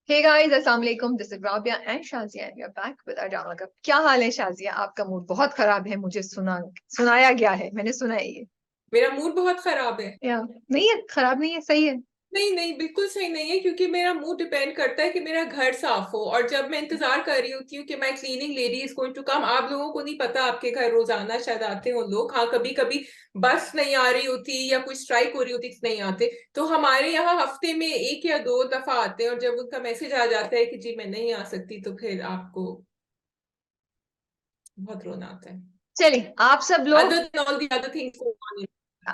Hey guys, अस्सलाम वालेकुम। This is Rabia and Shazia and we are back with a drama cup. क्या हाल है शाजिया? आपका मूड बहुत खराब है, मुझे सुनाया गया है, मैंने सुना है ये। मेरा मूड बहुत खराब है। या नहीं है, खराब नहीं है, सही है। नहीं नहीं, बिल्कुल सही नहीं है, क्योंकि मेरा मूड डिपेंड करता है कि मेरा घर साफ हो। और जब मैं इंतजार कर रही होती हूँ कि my cleaning lady is going to come, आप लोगों को नहीं पता, आपके घर रोजाना शायद आते हो लोग। हाँ, कभी कभी बस नहीं आ रही होती या कोई स्ट्राइक हो रही होती तो नहीं आते। तो हमारे यहाँ हफ्ते में एक या दो दफा आते हैं, और जब उनका मैसेज आ जाता है कि जी मैं नहीं आ सकती, तो फिर आपको बहुत रोना आता है। चलिए, other than all the other things.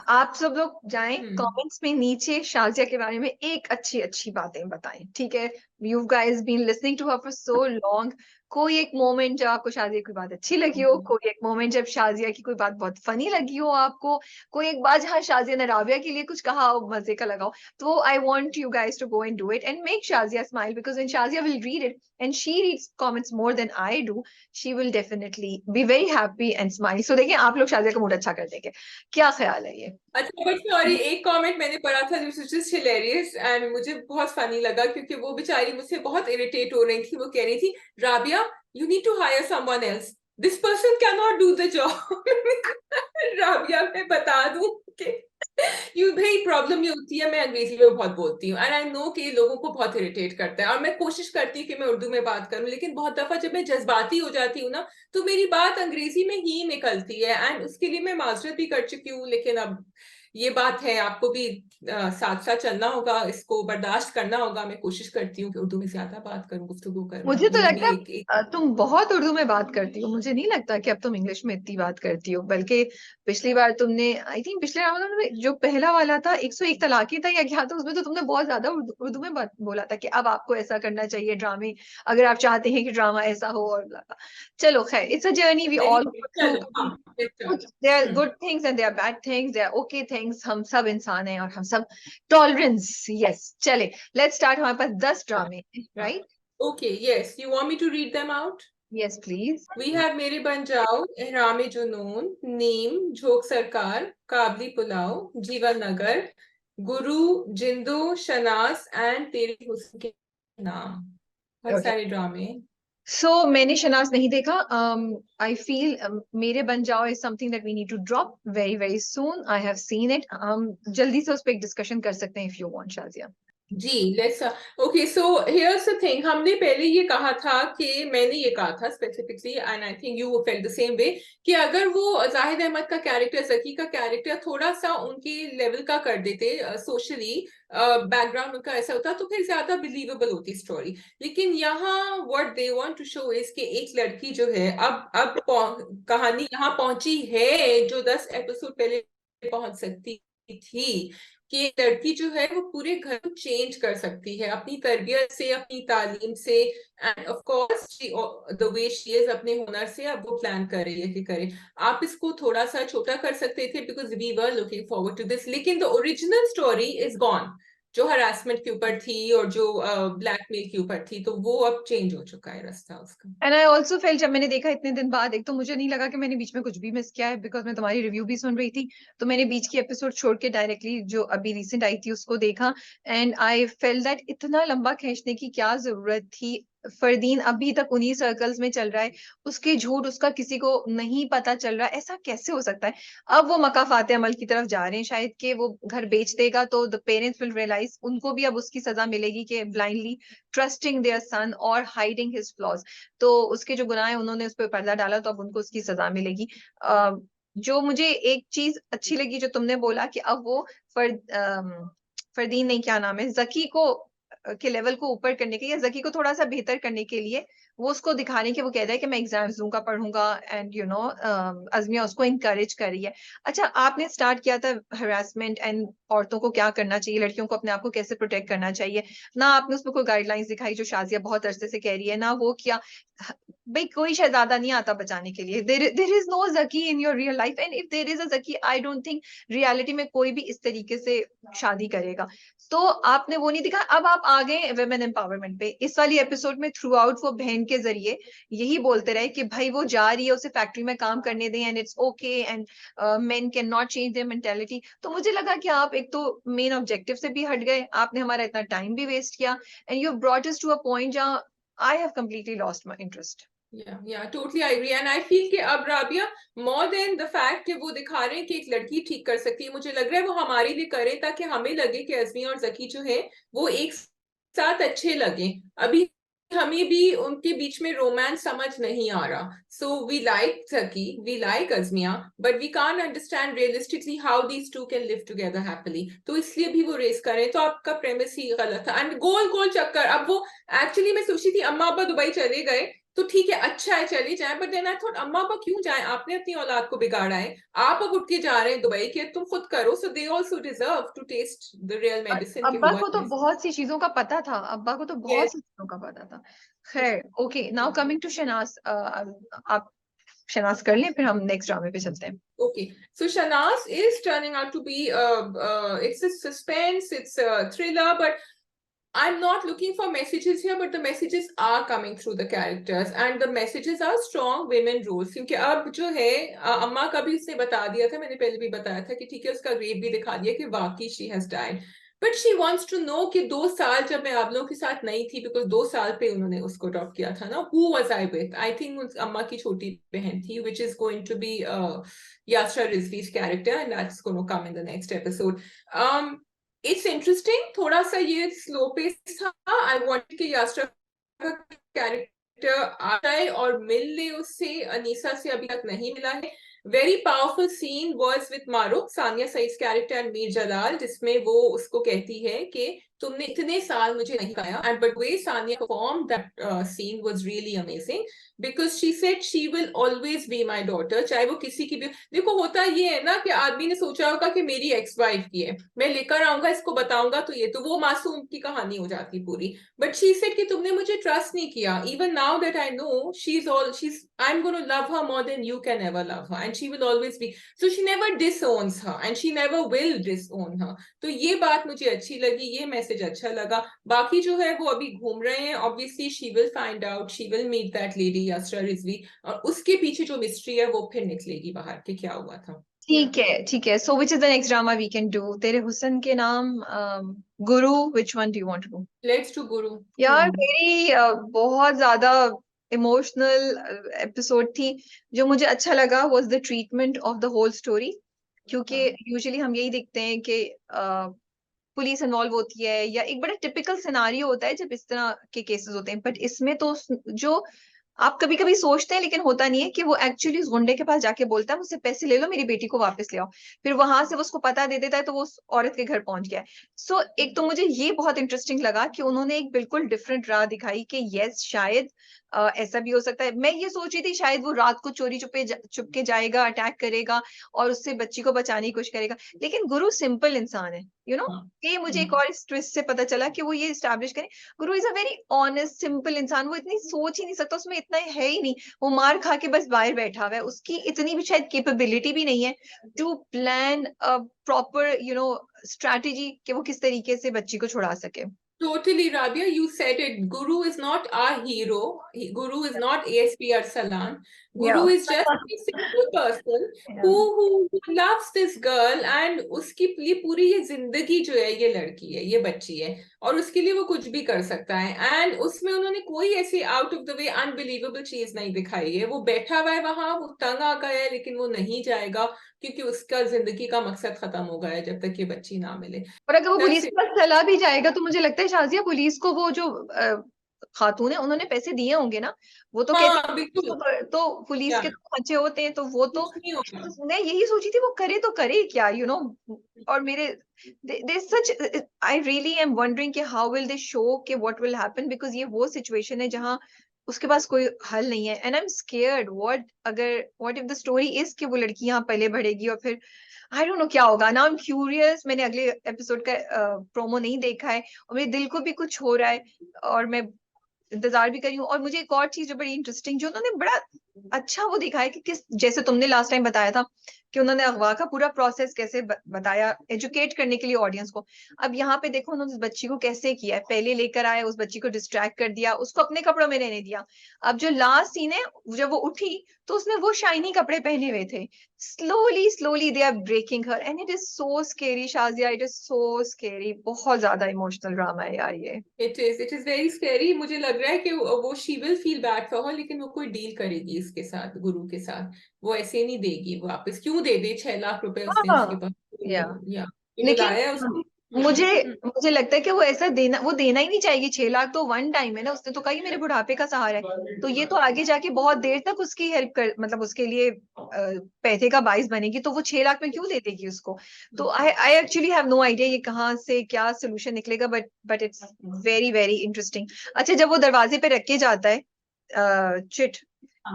आप सब लोग जाएं हम्म। कमेंट्स में नीचे शाजिया के बारे में एक अच्छी अच्छी बातें बताएं, ठीक है? You guys been listening to her for so long. कोई एक मोमेंट जब आपको शाजिया की बात अच्छी लगी हो, कोई एक मोमेंट जब शाजिया की कोई बात बहुत फनी लगी हो आपको, कोई एक बात जहाँ शाजिया ने राबिया के लिए कुछ कहा हो मजे का लगा हो, तो I want you guys to go and do it and make Shazia smile, because when Shazia will read it and she reads comments more than I do, she will definitely be very happy and smile. So देखिए, आप लोग शाजिया का mood अच्छा कर देंगे। क्या ख्याल है ये? अच्छा, बट सॉरी, एक कमेंट मैंने पढ़ा था जो जस्ट हिलेरियस एंड मुझे बहुत फनी लगा, क्योंकि वो बेचारी मुझसे बहुत इरिटेट हो रही थी। वो कह रही थी, Rabia, you need to hire someone else, this person can not do the job. Rabia, मैं बता दूं कि यू भाई, प्रॉब्लम ये होती है, मैं अंग्रेजी में बहुत बोलती हूँ एंड आई नो कि ये लोगों को बहुत इरिटेट करता है, और मैं कोशिश करती हूँ कि मैं उर्दू में बात करूं, लेकिन बहुत दफा जब मैं जज्बाती हो जाती हूँ ना, तो मेरी बात अंग्रेजी में ही निकलती है। एंड उसके लिए मैं माजरत भी कर चुकी हूँ, लेकिन अब ये बात है, आपको भी साथ साथ चलना होगा, इसको बर्दाश्त करना होगा। मैं कोशिश करती हूँ कि उर्दू में ज्यादा बात करूँ, गुफ्तगू करूँ, मुझे तो ये लगता भी है एक तुम बहुत उर्दू में बात करती हो। मुझे नहीं लगता कि अब तुम इंग्लिश में इतनी बात करती हो, बल्कि पिछली बार तुमने, आई थिंक पिछले रमजान में जो पहला वाला था 101 तलाकी था या क्या था, उसमें तो तुमने बहुत ज्यादा उर्दू में बात बोला था कि अब आपको ऐसा करना चाहिए ड्रामे, अगर आप चाहते हैं कि ड्रामा ऐसा हो और blah blah। चलो खैर, इट्स अ जर्नी वी नहीं। All through. चलो, हाँ, कुछ there are hmm. Good things and there are bad things, there are okay things. हम सब इंसान हैं और हम सब टॉलरेंस, यस। चले, लेट्स स्टार्ट। हमारे पास 10 ड्रामे, right? Okay, yes, you want me to read them out? Yes please. We have Mere Ban जाओ, एहराम जुनून, नीम, झोंक सरकार, काबली पुलाव, जीवन नगर, गुरु, जिंदो, शनास एंड तेरे हुस्न के नाम। बहुत ओके, सारे ड्रामे। सो मैंने शनाज नहीं देखा। I feel Mere Ban Jao is something that we need to drop very very soon. I have seen it. हम जल्दी से उस पर एक डिस्कशन कर सकते हैं इफ यू वांट, शाजिया। जी, let's. Okay, so here's the thing, हमने पहले ये कहा था कि मैंने ये कहा था specifically, and I think you felt the same way, कि अगर वो जाहिद अहमद का कैरेक्टर, जकी का कैरेक्टर थोड़ा सा उनके लेवल का कर देते, सोशली बैकग्राउंड उनका ऐसा होता, तो फिर ज्यादा बिलीवेबल होती स्टोरी। लेकिन यहाँ what they want to show is कि एक लड़की जो है, कहानी यहाँ पहुंची है जो 10 एपिसोड पहले पहुंच सकती थी, कि एक लड़की जो है वो पूरे घर को चेंज कर सकती है अपनी तरबियत से, अपनी तालीम से, end of course the way she is, अपने हुनर से। अब वो प्लान कर रही है कि करे। आप इसको थोड़ा सा छोटा कर सकते थे, because we were looking forward to this, लेकिन the original story is gone, जो हरासमेंट के ऊपर थी और जो ब्लैकमेल के ऊपर थी, तो वो अब चेंज हो चुका है रास्ता उसका। एंड आई ऑल्सो फेल, जब मैंने देखा इतने दिन बाद, एक तो मुझे नहीं लगा कि मैंने बीच में कुछ भी मिस किया है, बिकॉज मैं तुम्हारी रिव्यू भी सुन रही थी, तो मैंने बीच की एपिसोड छोड़ के डायरेक्टली जो अभी रिसेंट आई थी उसको देखा। एंड आई फेल दैट इतना लंबा खींचने की क्या जरूरत थी? फरदीन अभी तक उन्हीं सर्कल्स में चल रहा है, उसके झूठ उसका किसी को नहीं पता चल रहा, ऐसा कैसे हो सकता है? अब वो मकाफाते अमल की तरफ जा रहे हैं, शायद कि वो घर बेच देगा तो द पेरेंट्स विल रियलाइज, उनको भी अब उसकी सजा मिलेगी कि ब्लाइंडली ट्रस्टिंग देयर सन और हाइडिंग हिज फ्लॉज। तो उसके जो गुनाह है उन्होंने उस पर पर्दा डाला, तो अब उनको उसकी सजा मिलेगी। जो मुझे एक चीज अच्छी लगी जो तुमने बोला कि अब वो फरदीन नहीं, क्या नाम है, जकी को के लेवल को ऊपर करने के, या जकी को थोड़ा सा बेहतर करने के लिए, वो उसको दिखाने के, वो कह रहा है कि मैं एग्जाम्स दूंगा, पढ़ूंगा, एंड यू नो अजमिया उसको इनकरेज कर रही है। अच्छा, आपने स्टार्ट किया था हरासमेंट एंड औरतों को क्या करना चाहिए, लड़कियों को अपने आप को कैसे प्रोटेक्ट करना चाहिए, ना आपने उसमें कोई गाइडलाइंस दिखाई जो शाजिया बहुत अरसे से कह रही है, ना वो किया। भाई कोई शहजादा नहीं आता बचाने के लिए, there is no Jackie in your real life, and if there is a Jackie I don't think reality में कोई भी इस तरीके से शादी करेगा। तो आपने वो नहीं दिखा। अब आप आ गए वेमेन एम्पावरमेंट पे, इस वाली एपिसोड में थ्रू आउट वो बहन के जरिए यही बोलते रहे कि भाई वो जा रही है, उसे फैक्ट्री में काम करने दें, and it's okay, and main can not change their mentality. तो मुझे लगा कि आप एक तो मेन ऑब्जेक्टिव से भी हट गए, आपने हमारा इतना टाइम भी वेस्ट किया, and you brought us to a point जहां I have completely lost my interest. Yeah, totally I agree. And I feel कि अब Rabia, more than the fact कि वो दिखा रहे हैं कि एक लड़की ठीक कर सकती है, मुझे लग रहा है वो हमारे लिए करे ताकि हमें लगे कि अज़मी और जकी जो है वो एक साथ अच्छे लगे। अभी हमें भी उनके बीच में रोमांस समझ नहीं आ रहा। So we like Zaki, we like Azmiya, but we can't understand realistically how these two can live together happily. तो इसलिए भी वो रेस करें। तो आपका प्रेमिस ही गलत था। एंड गोल गोल चक्कर। अब वो एक्चुअली मैं सोची थी अम्मा अब्बा दुबई चले गए तो ठीक है, अच्छा है, चले जाए, बट देन आई थॉट अम्मा अब्बा क्यों जाए, आपने अपनी औलाद को बिगाड़ा है, आप अब उठ के जा रहे हैं दुबई के, तुम खुद करो। So they also deserve to taste the real medicine के अब्बा हुआ को तो है। बहुत सी चीजों का पता था, अब्बा को तो बहुत यस। सी चीजों का पता था। खैर, okay, now coming to Shahnaz, आप शहनाज कर लें, फिर हम नेक्स्ट ड्रामे पे चलते हैं। Okay, so Shanaz is turning out to be it's a suspense, it's a thriller, but I'm not looking for messages here, but the messages are coming through the characters, and the messages are strong women roles. क्योंकि अब जो है अम्मा का भी उसने बता दिया था, मैंने पहले भी बताया था कि ठीक है, उसका रेप भी दिखा दिया कि वाकई she has died, but she wants to know कि 2 साल जब मैं आप लोगों के साथ नहीं थी, बिकॉज 2 साल पे उन्होंने उसको ड्रॉप किया था ना, who was I with? I think अम्मा की छोटी बहन थी, which is going to be Yasra Rizvi's character, and that's going to come in the next episode. It's interesting, थोड़ा सा ये स्लो पेस था। आई वांटेड कि यास्रा का कैरेक्टर आ जाए और मिल ले उससे, अनीसा से अभी तक नहीं मिला है। Very powerful scene was with Maroof, Sania Saeed character and Mir Jalal, जिसमें वो उसको कहती है कि तुमने इतने साल मुझे नहीं पाया, and but way Sania perform that scene was really amazing, because she said she will always be my daughter, चाहे वो किसी की भी। देखो होता ये है ना कि आदमी ने सोचा होगा कि मेरी एक्स वाइफ की है, मैं लेकर आऊंगा इसको बताऊंगा, तो ये तो वो मासूम की कहानी हो जाती पूरी। बट शी सेड कि तुमने मुझे ट्रस्ट नहीं किया, even now that I know she's I am gonna love her more than you can ever love her, and she will always be, so she never disowns her and she never will disown her. तो ये बात मुझे अच्छी लगी, ये message अच्छा लगा। बाकी जो है वो अभी घूम रहे हैं, obviously she will find out, she will meet that lady Yasra Rizvi, और उसके पीछे जो मिस्ट्री है वो फिर निकलेगी बाहर कि क्या हुआ था। ठीक है, ठीक है। So which is the next drama we can do? Tere Husn Ke Naam, Guru, which one do you want to do? Let's to Guru. यार मेरी बहुत ज्यादा इमोशनल एपिसोड थी। जो मुझे अच्छा लगा was the treatment of the whole story, क्योंकि यूजुअली हम यही देखते हैं कि पुलिस इन्वॉल्व होती है, या एक बड़ा टिपिकल सिनारियो होता है जब इस तरह के केसेस होते हैं, बट इसमें तो जो आप कभी कभी सोचते हैं लेकिन होता नहीं है, कि वो एक्चुअली उस गुंडे के पास जाके बोलता है मुझसे पैसे ले लो, मेरी बेटी को वापस ले आओ, फिर वहां से वो उसको पता दे देता है, तो वो उस औरत के घर पहुंच गया है। सो एक तो मुझे ये बहुत इंटरेस्टिंग लगा कि उन्होंने एक बिल्कुल डिफरेंट राह दिखाई कि यस शायद ऐसा भी हो सकता है। मैं ये सोच रही थी शायद वो रात को चोरी चुपके जाएगा, अटैक करेगा और उससे बच्ची को बचाने की कोशिश करेगा, लेकिन गुरु सिंपल इंसान है, ये मुझे एक और इस ट्विस्ट से पता चला कि वो ये स्टैब्लिश करें, गुरु is a very honest simple इंसान, वो इतनी सोच ही नहीं सकता, उसमें इतना है ही नहीं, वो मार खा के बस बाहर बैठा हुआ है, उसकी इतनी भी शायद कैपेबिलिटी भी नहीं है to plan a proper strategy कि वो किस तरीके से बच्ची को छुड़ा सके। Totally, Rabia, you said it. Guru is not our hero. Guru is not ASP Arsalan. Guru Yeah. is just a simple person Yeah. who loves this girl, and उसकी लिए पूरी ये जिंदगी जो है, ये लड़की है, ये बच्ची है, और उसके लिए वो कुछ भी कर सकता है। एंड उसमें उन्होंने कोई ऐसी out of the way unbelievable चीज नहीं दिखाई है। वो बैठा हुआ है वहां, वो तंग आ गया है, लेकिन वो नहीं जाएगा क्योंकि उसका जिंदगी का मकसद खत्म हो गया है जब तक ये बच्ची ना मिले। और अगर वो That's पुलिस it. के पास चला भी जाएगा तो मुझे लगता है शाजिया, पुलिस को वो जो खातून है उन्होंने पैसे दिए होंगे ना, वो तो कहती हाँ बिल्कुल। तो पुलिस क्या के तो खर्चे होते हैं, तो वो तो कुछ नहीं होगा। मैं यही सोची थी वो करे तो करे क्या, और मेरे दे सच आई रियली एम वंडरिंग कि हाउ विल दे शो कि व्हाट विल हैपन, बिकॉज ये वो सिचुएशन है जहां उसके पास कोई हल नहीं है, and I am scared what if the story is कि वो लड़की यहाँ पले बढ़ेगी और फिर आई डोंट नो क्या होगा। नाउ आई एम क्यूरियस, मैंने अगले एपिसोड का प्रोमो नहीं देखा है और मेरे दिल को भी कुछ हो रहा है, और मैं इंतजार भी कर रही हूँ। और मुझे एक और चीज जो बड़ी इंटरेस्टिंग, जो उन्होंने बड़ा अच्छा वो दिखाया कि किस, जैसे तुमने लास्ट टाइम बताया था कि उन्होंने अगवा का पूरा प्रोसेस कैसे बताया एजुकेट करने के लिए ऑडियंस को। अब यहाँ पे देखो उन्होंने उस बच्ची को कैसे किया है, पहले लेकर आए, उस बच्ची को डिस्ट्रैक्ट कर दिया, उसको अपने कपड़ों में रहने दिया। अब जो लास्ट सीन है, जब वो उठी तो उसने वो शाइनी कपड़े पहने हुए थे। Slowly slowly they are breaking her and it is so scary Shazia, it is so scary. बहुत ज्यादा इमोशनल ड्रामा है यार ये। It is very scary. मुझे लग रहा है कि वो she will feel bad for her, लेकिन वो कोई डील करेगी इसके साथ, गुरु के साथ। वो ऐसे नहीं देगी वापस, क्यों दे दे 6 लाख रुपए उसने उसके हाँ पास। या या लेकिन बुलाया है उसको। मुझे मुझे लगता है कि वो ऐसा देना, वो देना ही नहीं चाहेगी। 6 लाख तो वन टाइम है ना, उसने तो कहा कि मेरे बुढ़ापे का सहारा है, तो ये तो आगे जाके बहुत देर तक उसकी हेल्प कर, मतलब उसके लिए पैसे का बाइस बनेगी, तो वो 6 लाख में क्यों दे देगी उसको। तो I actually have no idea ये कहाँ से क्या सोल्यूशन निकलेगा, but it's very very interesting. अच्छा, जब वो दरवाजे पे रख के जाता है चिट,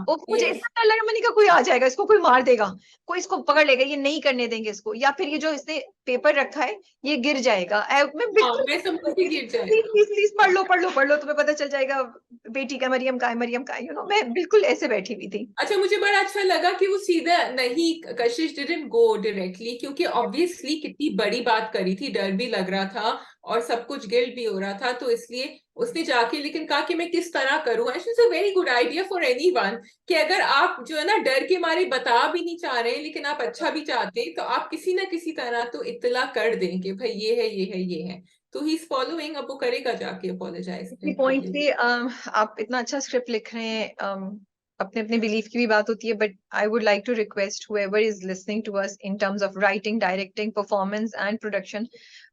वो मुझे यस। इतना डर लगा, मैंने कहा कोई आ जाएगा इसको, कोई मार देगा, कोई इसको पकड़ लेगा, ये नहीं करने देंगे इसको, या फिर ये जो इसने पेपर रखा है ये गिर जाएगा। मैं हाँ, बिल्कुल मैं समझ के गिर प्लीज जाएगा। प्लीज प्लीज पढ़ लो पढ़ लो पढ़ लो, तुम्हें पता चल जाएगा बेटी का, मरियम का है, मरियम का है, मैं बिल्कुल ऐसे बैठी हुई थी। अच्छा, मुझे बड़ा अच्छा लगा कि वो सीधा नहीं, कशिश डिडंट गो डायरेक्टली, क्योंकि ऑब्वियसली कितनी बड़ी बात करी थी, डर भी लग रहा था और सब कुछ गिल्ट भी हो रहा था, तो इसलिए उसने जाके लेकिन कहा कि मैं किस तरह करूं। And it's a very good idea for anyone कि अगर आप जो है ना डर के मारे बता भी नहीं चाह रहे हैं, लेकिन आप अच्छा भी चाहते हैं, तो आप किसी ना किसी तरह तो इत्तला कर दें कि भाई ये है, ये है, ये है। तो ही इज फॉलोइंग, अब वो करेगा जाके अपोलोजाइज इसी पॉइंट डेफिनेटली। पे आप इतना अच्छा स्क्रिप्ट लिख रहे हैं, अपने अपने बिलीफ की भी बात होती है, but I would like to request whoever is listening to us in terms of writing, directing, performance and production,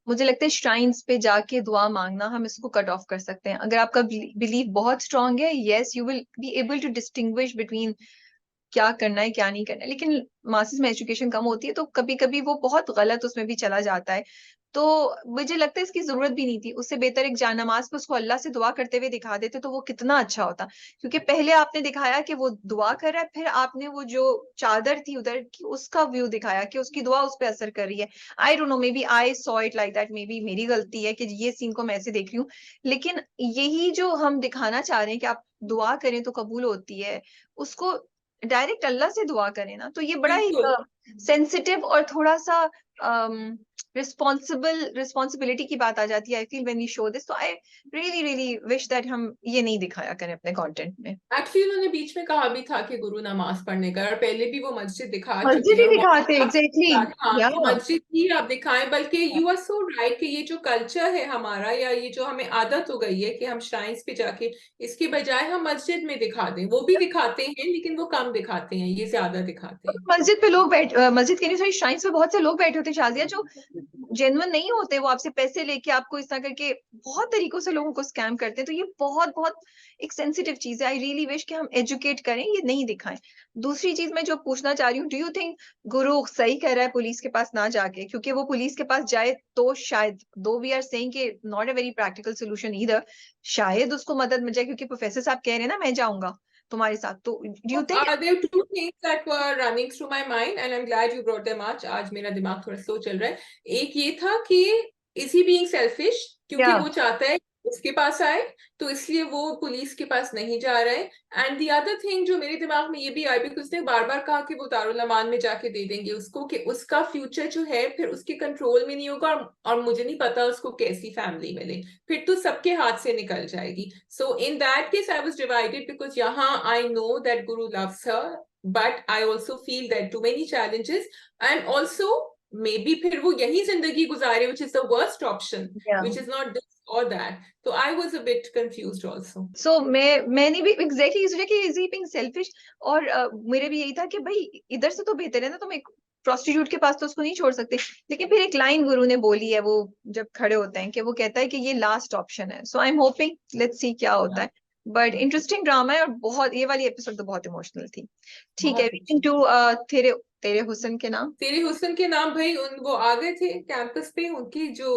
मुझे लगता है श्राइन्स पे जाके दुआ मांगना हम इसको कट ऑफ कर सकते हैं। अगर आपका बिलीफ बहुत स्ट्रांग है, yes you will be able to distinguish between क्या करना है क्या नहीं करना है। लेकिन मासेस में एजुकेशन कम होती है, तो कभी कभी वो बहुत गलत उसमें भी चला जाता है। तो मुझे लगता है इसकी जरूरत भी नहीं थी, उससे बेहतर एक जानमाज पे उसको अल्लाह से दुआ करते हुए दिखा देते तो वो कितना अच्छा होता। क्योंकि पहले आपने दिखाया कि वो दुआ कर रहा है, फिर आपने वो जो चादर थी उधर की उसका व्यू दिखाया कि उसकी दुआ उस पर असर कर रही है। I don't know, maybe I saw it like that, maybe मेरी गलती है कि ये सीन को मैं ऐसे देख रही हूँ। लेकिन यही जो हम दिखाना चाह रहे हैं कि आप दुआ करें तो कबूल होती है, उसको डायरेक्ट अल्लाह से दुआ करें ना, तो ये बड़ा बिल्कुल। एक सेंसिटिव और थोड़ा सा रिस्पॉन्सिबिलिटी की बात आ जाती है। I feel when we show this, तो I really really wish that हम ये नहीं दिखाया करें अपने कंटेंट में। एक्चुअली उन्होंने बीच में कहा भी था कि गुरु नमाज पढ़ने का, और पहले भी वो मस्जिद दिखा चुके मस्जिद हैं ही और दिखाते एग्जैक्टली। हाँ, या कि मस्जिद ही आप दिखाएं। बल्कि यू आर सो राइट कि ये जो कल्चर है हमारा, या ये जो हमें आदत हो गई है कि हम श्राइन्स पे जाके, इसके बजाय हम मस्जिद में दिखा दें। वो भी दिखाते हैं लेकिन वो कम दिखाते हैं, ये ज्यादा दिखाते हैं। मस्जिद पे लोग मस्जिद के नहीं, सॉरी, श्राइन्स पे बहुत से लोग बैठे होते हैं शाजिया, जो जेन्युइन नहीं होते, वो आपसे पैसे लेके आपको इस तरह करके बहुत तरीकों से लोगों को स्कैम करते हैं। तो ये बहुत बहुत एक सेंसिटिव चीज है। आई रियली विश कि हम एजुकेट करें, ये नहीं दिखाएं। दूसरी चीज मैं जो पूछना चाह रही हूँ, डू यू थिंक गुरु सही कह रहा है पुलिस के पास ना जाके? क्योंकि वो पुलिस के पास जाए तो शायद, दो वी आर सेइंग कि not a very practical solution either, शायद उसको मदद मिल जाए, क्योंकि प्रोफेसर साहब कह रहे हैं ना मैं जाऊंगा तुम्हारे साथ, तो do you think? There are two things that were running through my mind and I'm glad you brought them up. आज मेरा दिमाग थोड़ा स्लो चल रहा है। एक ये था कि is he being selfish, क्योंकि या वो चाहता है उसके पास आए, तो इसलिए वो पुलिस के पास नहीं जा रहे हैं। एंड दी अदर थिंग जो मेरे दिमाग में ये भी आई, बिकॉज उसने बार बार कहा कि वो दारुल अमान में जाके दे देंगे उसको, कि उसका फ्यूचर जो है फिर उसके कंट्रोल में नहीं होगा, और मुझे नहीं पता उसको कैसी फैमिली मिले, फिर तो सबके हाथ से निकल जाएगी। So in that case I was divided, because यहाँ I know that Guru loves her, but I also feel that too many challenges, and also may be फिर वो यही जिंदगी गुजारे, which is the worst option, which is not this or that. So I was a bit confused also. सो मैंने भी exactly सोचा कि is he being selfish. और मेरे भी यही था कि भाई इधर से तो बेहतर है ना, तुम एक प्रोस्टिट्यूट के पास तो उसको नहीं छोड़ सकते। लेकिन फिर एक लाइन गुरु ने बोली है, वो जब खड़े होते हैं, कि वो कहता है कि ये लास्ट ऑप्शन है। So I am hoping, let's see क्या होता है। बट इंटरेस्टिंग ड्रामा है, और बहुत, ये वाली एपिसोड तो बहुत इमोशनल थी। ठीक है, बहुत अच्छी। टू तेरे तेरे हुस्न के नाम। तेरे हुस्न के नाम, भाई उन वो आ गए थे कैंपस पे, उनकी जो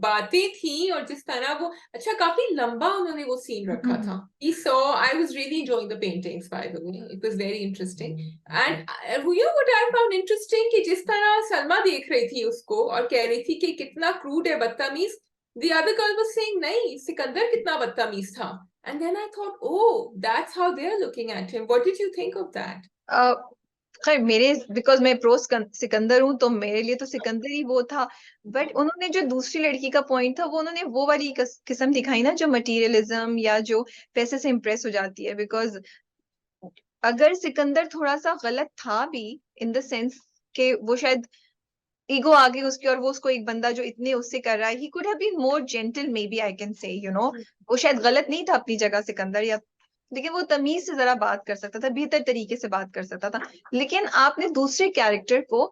बातें थी और जिस तरह वो, अच्छा काफी लंबा उन्होंने वो सीन रखा था। He saw, I was really enjoying the paintings by the way, it was very interesting. And you know what I found interesting, कि जिस तरह सलमा देख रही थी उसको और कह रही थी कि कितना क्रूड है, बदतमीज, the other girl was saying नहीं सिकंदर कितना बदतमीज था, and then I thought, oh, that's how they're looking at him. What did you think of that? खैर मेरे बिकॉज मैं प्रो सिकंदर हूँ तो मेरे लिए तो सिकंदर ही वो था, बट उन्होंने जो दूसरी लड़की का पॉइंट था वो उन्होंने वो वाली किस्म दिखाई ना जो मटेरियलिज्म या जो पैसे से इम्प्रेस हो जाती है। बिकॉज अगर सिकंदर थोड़ा सा गलत था भी इन द सेंस के वो शायद ईगो आ गई उसकी और वो उसको एक बंदा जो इतने उससे कर रहा है, he could have been more gentle maybe I can say you know. वो शायद गलत नहीं था अपनी जगह सिकंदर, या लेकिन वो तमीज से जरा बात कर सकता था, बेहतर तरीके से बात कर सकता था। लेकिन आपने दूसरे कैरेक्टर को,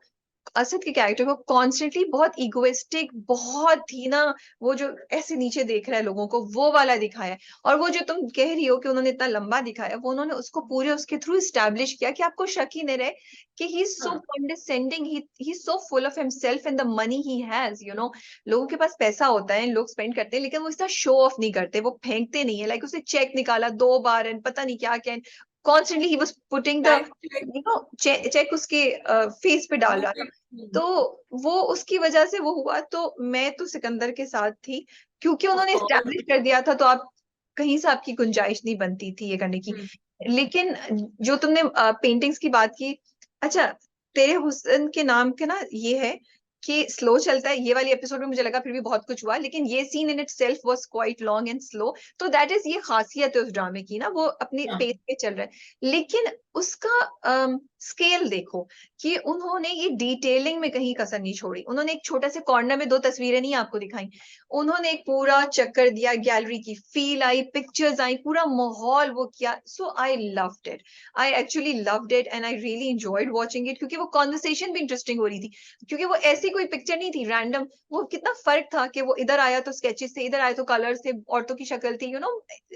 असद के कैरेक्टर को कॉन्स्टेंटली बहुत इगोइस्टिक, बहुत ही ना वो जो ऐसे नीचे देख रहा है लोगों को, वो वाला दिखाया है। और वो जो तुम कह रही हो कि उन्होंने इतना लंबा दिखाया, वो उन्होंने उसको पूरे उसके थ्रू स्टैब्लिश किया कि आपको शक ही नहीं रहे कि he is so condescending, he is so full of himself and the money he has, you know. लोगों के पास पैसा होता है, लोग स्पेंड करते हैं, लेकिन वो इसका शो ऑफ नहीं करते, वो फेंकते नहीं है। लाइक उसने चेक निकाला 2 बार एंड पता नहीं क्या क्या, constantly he was putting the you know check उसके फेस पे डाल रहा था। तो वो उसकी वजह से वो हुआ। तो मैं तो सिकंदर के साथ थी क्योंकि उन्होंने एस्टैब्लिश कर दिया था, तो आप कहीं से आपकी गुंजाइश नहीं बनती थी ये करने की। लेकिन जो तुमने पेंटिंग्स की बात की, अच्छा तेरे हुस्न के नाम के ना ये है कि स्लो चलता है, ये वाली एपिसोड में मुझे लगा फिर भी बहुत कुछ हुआ, लेकिन ये seen in itself was quite long and slow. तो दैट इज ये खासियत है उस ड्रामे की ना, वो अपने पेस पे चल रहा है। लेकिन उसका स्केल देखो कि उन्होंने ये डिटेलिंग में कहीं कसर नहीं छोड़ी। उन्होंने एक छोटे से कॉर्नर में 2 तस्वीरें नहीं आपको दिखाई, उन्होंने एक पूरा चक्कर दिया, गैलरी की फील आई, पिक्चर्स आई, पूरा माहौल वो किया। So I loved it, I actually loved it and I really enjoyed watching it, क्योंकि वो कॉन्वर्सेशन भी इंटरेस्टिंग हो रही थी, क्योंकि वो ऐसी कोई पिक्चर नहीं थी रैंडम। वो कितना फर्क था कि वो इधर आया तो स्केचेस थे, इधर आया तो कलर्स थे, औरतों की शक्ल थी, you know,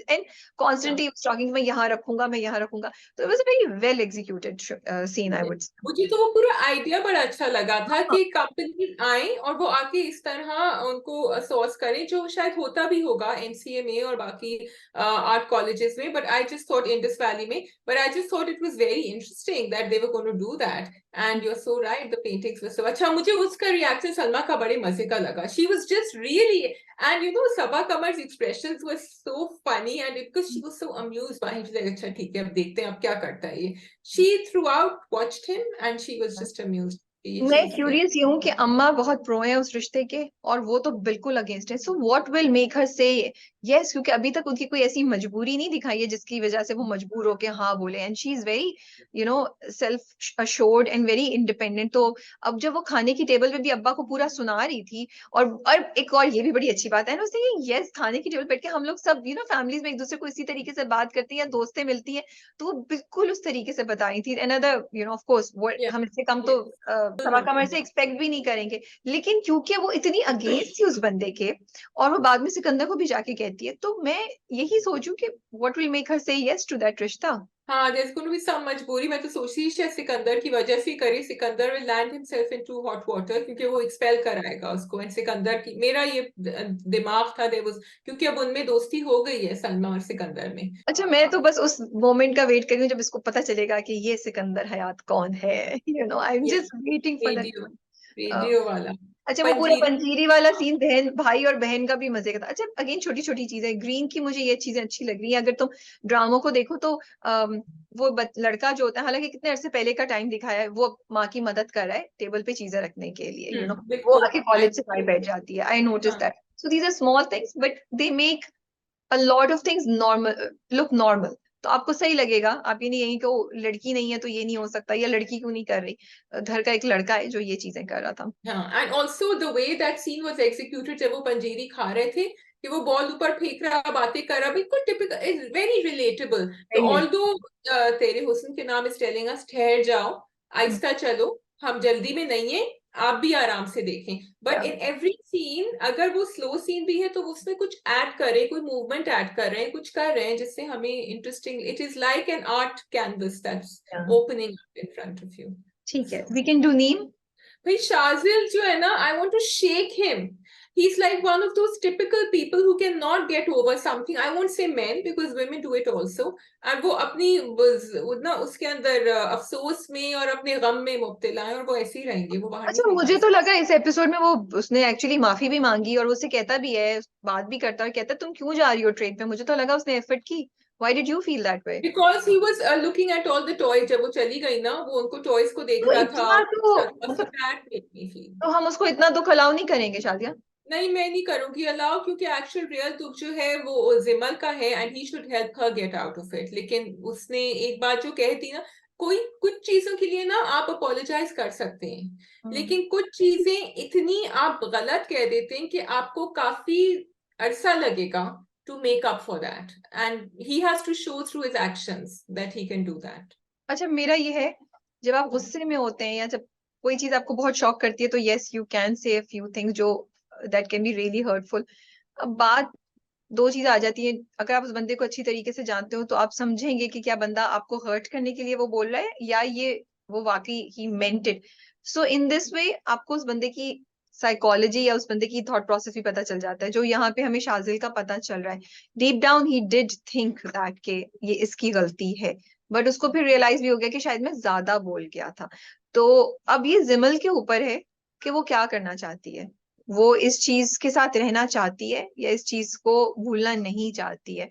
and constantly talking, मैं यहाँ रखूंगा, मैं यहाँ रखूंगा। तो it was a very well executed scene I would say. मुझे तो वो पूरा आइडिया बड़ा अच्छा लगा था कि कंपनी आए और वो आके इस तरह उनको सोर्स करें, जो शायद होता भी होगा एमसीए में और बाकी आर्ट कॉलेजेस में, but I just thought Indus Valley में, but I just thought it was very interesting that they were going to do that, and you are so right, the paintings were so अच्छा। मुझे उसका reaction Salma का बड़े मजे का लगा, she was just really, and you know Sabah Kamar's expressions were so funny, and because she was so amused by him, she's like अच्छा ठीक है अब देखते हैं अब क्या करता है ये। She throughout watched him and she was just amused। ये मैं चीज है। क्यूरियस ये हूँ कि अम्मा बहुत प्रो है उस रिश्ते के और वो तो बिल्कुल अगेंस्ट है। So what will make her से यस, क्योंकि अभी तक उनकी कोई ऐसी मजबूरी नहीं दिखाई है जिसकी वजह से वो मजबूर होके हाँ बोले। And she is very you know self assured and very independent. तो अब जब वो खाने की टेबल पे भी अब्बा को पूरा सुना रही थी, और एक और ये भी बड़ी अच्छी बात है ना उसने, यस खाने की टेबल बैठ के हम लोग सब यू नो फैमिलीज में एक दूसरे को इसी तरीके से बात करती हैं या दोस्तें मिलती हैं, तो वो बिल्कुल उस तरीके से बताई थी। Another you know of course Yeah, हम इससे कम तो सभा yeah. कमर से एक्सपेक्ट भी नहीं करेंगे, लेकिन क्योंकि वो इतनी अगेंस्ट थी उस बंदे के और वो बाद में सिकंदर को भी जाके कहती है, तो मैं यही सोचूं कि व्हाट विल मेक हर से यस टू दैट रिश्ता। हाँ, there's going to be some मजबूरी। मैं तो सोच रही शायद सिकंदर की वजह से ही करे, Sikandar will land himself into hot water क्योंकि वो एक्सपेल कराएगा उसको। एंड सिकंदर की मेरा ये दिमाग था there was, क्योंकि अब उनमें दोस्ती हो गई है सलमा और सिकंदर में। अच्छा मैं तो बस उस मोमेंट का वेट कर रही हूँ जब इसको पता चलेगा कि ये सिकंदर हयात कौन है, यू नो आई एम ये just waiting for radio that. Radio वाला अच्छा वो पूरा पंजीरी। पंजीरी वाला सीन बहन भाई और बहन का भी मजे का था। अच्छा अगेन छोटी छोटी चीजें, ग्रीन की मुझे ये चीजें अच्छी लग रही है। अगर तुम ड्रामों को देखो तो वो लड़का जो होता है, हालांकि कितने अरसे पहले का टाइम दिखाया है, वो माँ की मदद कर रहा है टेबल पे चीजें रखने के लिए, यू नो वो बिल्कुल। आके कॉलेज से बाहर बैठ जाती है। आई नोटिस हाँ that. So these are small things but they make a lot of things normal look normal. तो आपको सही लगेगा, आप ये नहीं यही को लड़की नहीं है तो ये नहीं हो सकता, या लड़की क्यों नहीं कर रही, घर का एक लड़का है जो ये चीजें कर रहा था। हाँ, and also the way that scene was executed, जब वो पंजीरी खा रहे थे कि वो बॉल ऊपर फेंक रहा बातें कर रहा, बिल्कुल टिपिकल, इज वेरी रिलेटेबल। तो ऑल्दो तेरे हुस्न के नाम इज टेलिंग अस ठहर जाओ, आहिस्ता चलो, हम जल्दी में नहीं है, आप भी आराम से देखें, बट इन एवरी सीन अगर वो स्लो सीन भी है तो वो उसमें कुछ ऐड कर रहे हैं, कोई मूवमेंट ऐड कर रहे हैं, कुछ कर रहे हैं जिससे हमें interesting, it is like an art canvas that's opening in front of you. ठीक है वी कैन डू नीम। भाई शाजिल जो है ना, I want to shake him, he's like one of those typical people who cannot get over something. I won't say men because women do it also. और वो अपनी ना उसके अंदर अफसोस में और अपने गम में मुब्तला है और वो ऐसे ही रहेंगे, वो बाहर अच्छा, नहीं मुझे निकल तो सकते। लगा इस एपिसोड में वो उसने एक्चुअली माफी भी मांगी और वो उससे कहता भी है, बात भी करता है, कहता है तुम क्यों जा रही हो ट्रेन पे, मुझे तो लगा उसने एफर्ट की। Why did you feel that way? Because he was looking at all the toys. जब वो चली गई ना, वो उनको टॉयज को देख तो रहा था। इतना तो So मतलब, that made me feel. तो हम उसको इतना दुख अलाउ नहीं करेंगे शादिया। नहीं, मैं नहीं करूंगी अलाउ, क्योंकि एक्चुअल रियल दुख जो है वो जिमल का है and he should help her get out of it. लेकिन उसने एक बात जो कही थी ना, कोई कुछ चीजों के लिए ना आप अपोलोजाइज कर सकते हैं, लेकिन कुछ चीजें इतनी आप गलत कह देते हैं कि आपको काफी अरसा लगेगा to make up for that, and he has to show through his actions that he can do that. अच्छा, मेरा ये है, जब आप गुस्से में होते हैं या जब कोई चीज आपको बहुत शॉक करती है तो yes you can say a few things जो that can be really hurtful. अब बात दो चीज आ जाती है, अगर आप उस बंदे को अच्छी तरीके से जानते हो तो आप समझेंगे कि क्या बंदा आपको हर्ट करने के लिए वो बोल रहा है या ये वो वाकई ही मेंट it. So in this way आपको उस बंदे की साइकोलॉजी या उस बंदे की थॉट प्रोसेस भी पता चल जाता है, जो यहाँ पे हमें शाजिल का पता चल रहा है। Deep down he did think that के ये इसकी गलती है, बट उसको फिर रियलाइज भी हो गया कि शायद मैं ज्यादा बोल गया था। तो अब ये जिमल के ऊपर है कि वो क्या करना चाहती है, वो इस चीज के साथ रहना चाहती है या इस चीज को भूलना नहीं चाहती है।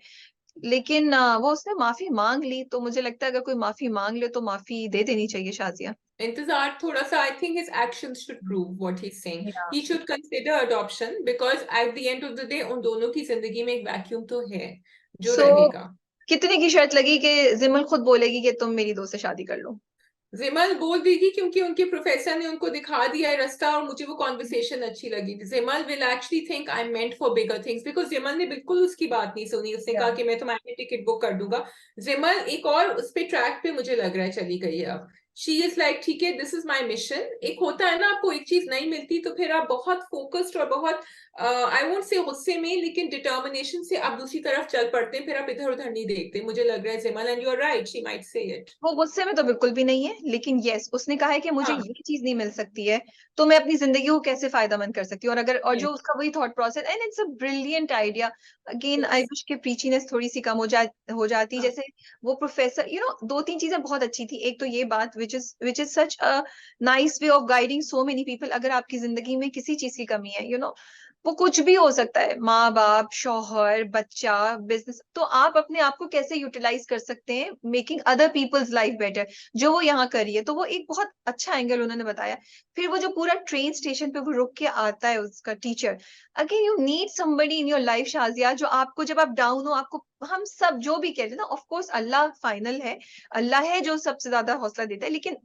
लेकिन वो उसने माफी मांग ली, तो मुझे लगता है अगर कोई माफी मांग ले तो माफी दे देनी चाहिए शाजिया। इंतजार थोड़ा सा, I think his actions should prove what he is saying. Yeah. He should consider adoption because at the end of the day उन दोनों की जिंदगी में एक वैक्यूम तो है जो सो रहेगा। कितने की शर्त लगी कि जिमल खुद बोलेगी कि तुम मेरी दोस्त से शादी कर लो? जिमल बोल देगी क्योंकि उनके प्रोफेसर ने उनको दिखा दिया है रास्ता, और मुझे वो कॉन्वर्सेशन अच्छी लगी। Jimal will actually think I am meant for bigger things, because Jimal ने बिल्कुल उसकी बात नहीं सुनी। उसने कहा Yeah. कि मैं तुम्हारी टिकट बुक कर दूंगा। जिमल एक और उस पे ट्रैक पे मुझे लग रहा है चली गई है अब। शी इज लाइक ठीक है, दिस इज माई मिशन। एक होता है ना, आपको एक चीज नहीं मिलती तो फिर आप बहुत फोकस्ड और बहुत आई वोंट से गुस्से में, लेकिन डिटर्मिनेशन से आप दूसरी तरफ चल पड़ते हैं, फिर आप इधर उधर नहीं देखते। मुझे लग रहा है Jimal, and you are right, she might say it. वो गुस्से में तो बिल्कुल भी नहीं है, लेकिन यस उसने कहा है कि मुझे हाँ, ये चीज नहीं मिल सकती है तो मैं अपनी जिंदगी को कैसे फायदामंद कर सकती हूँ। और अगर और जो यस, उसका वही thought process, and it's a brilliant idea. Again I yes, wish के प्रीचीनेस थोड़ी सी कम हो जाती। हाँ। जैसे वो प्रोफेसर, यू नो, दो तीन चीजें बहुत अच्छी थी। एक तो ये बात which is such a nice way of guiding so many people. अगर आपकी जिंदगी में किसी चीज की कमी है, यू नो, वो कुछ भी हो सकता है, माँ बाप, शौहर, बच्चा, बिजनेस, तो आप अपने आप को कैसे यूटिलाइज कर सकते हैं making other people's life better, जो वो यहाँ करी है। तो वो एक बहुत अच्छा एंगल उन्होंने बताया। फिर वो जो पूरा ट्रेन स्टेशन पे वो रुक के आता है उसका teacher, again you need somebody in your life Shazia, जो आपको जब आप डाउन हो, आपको हम सब जो भी कहते हैं ना, ऑफ कोर्स अल्लाह फाइनल है, अल्लाह है जो सबसे ज्यादा हौसला देता है, लेकिन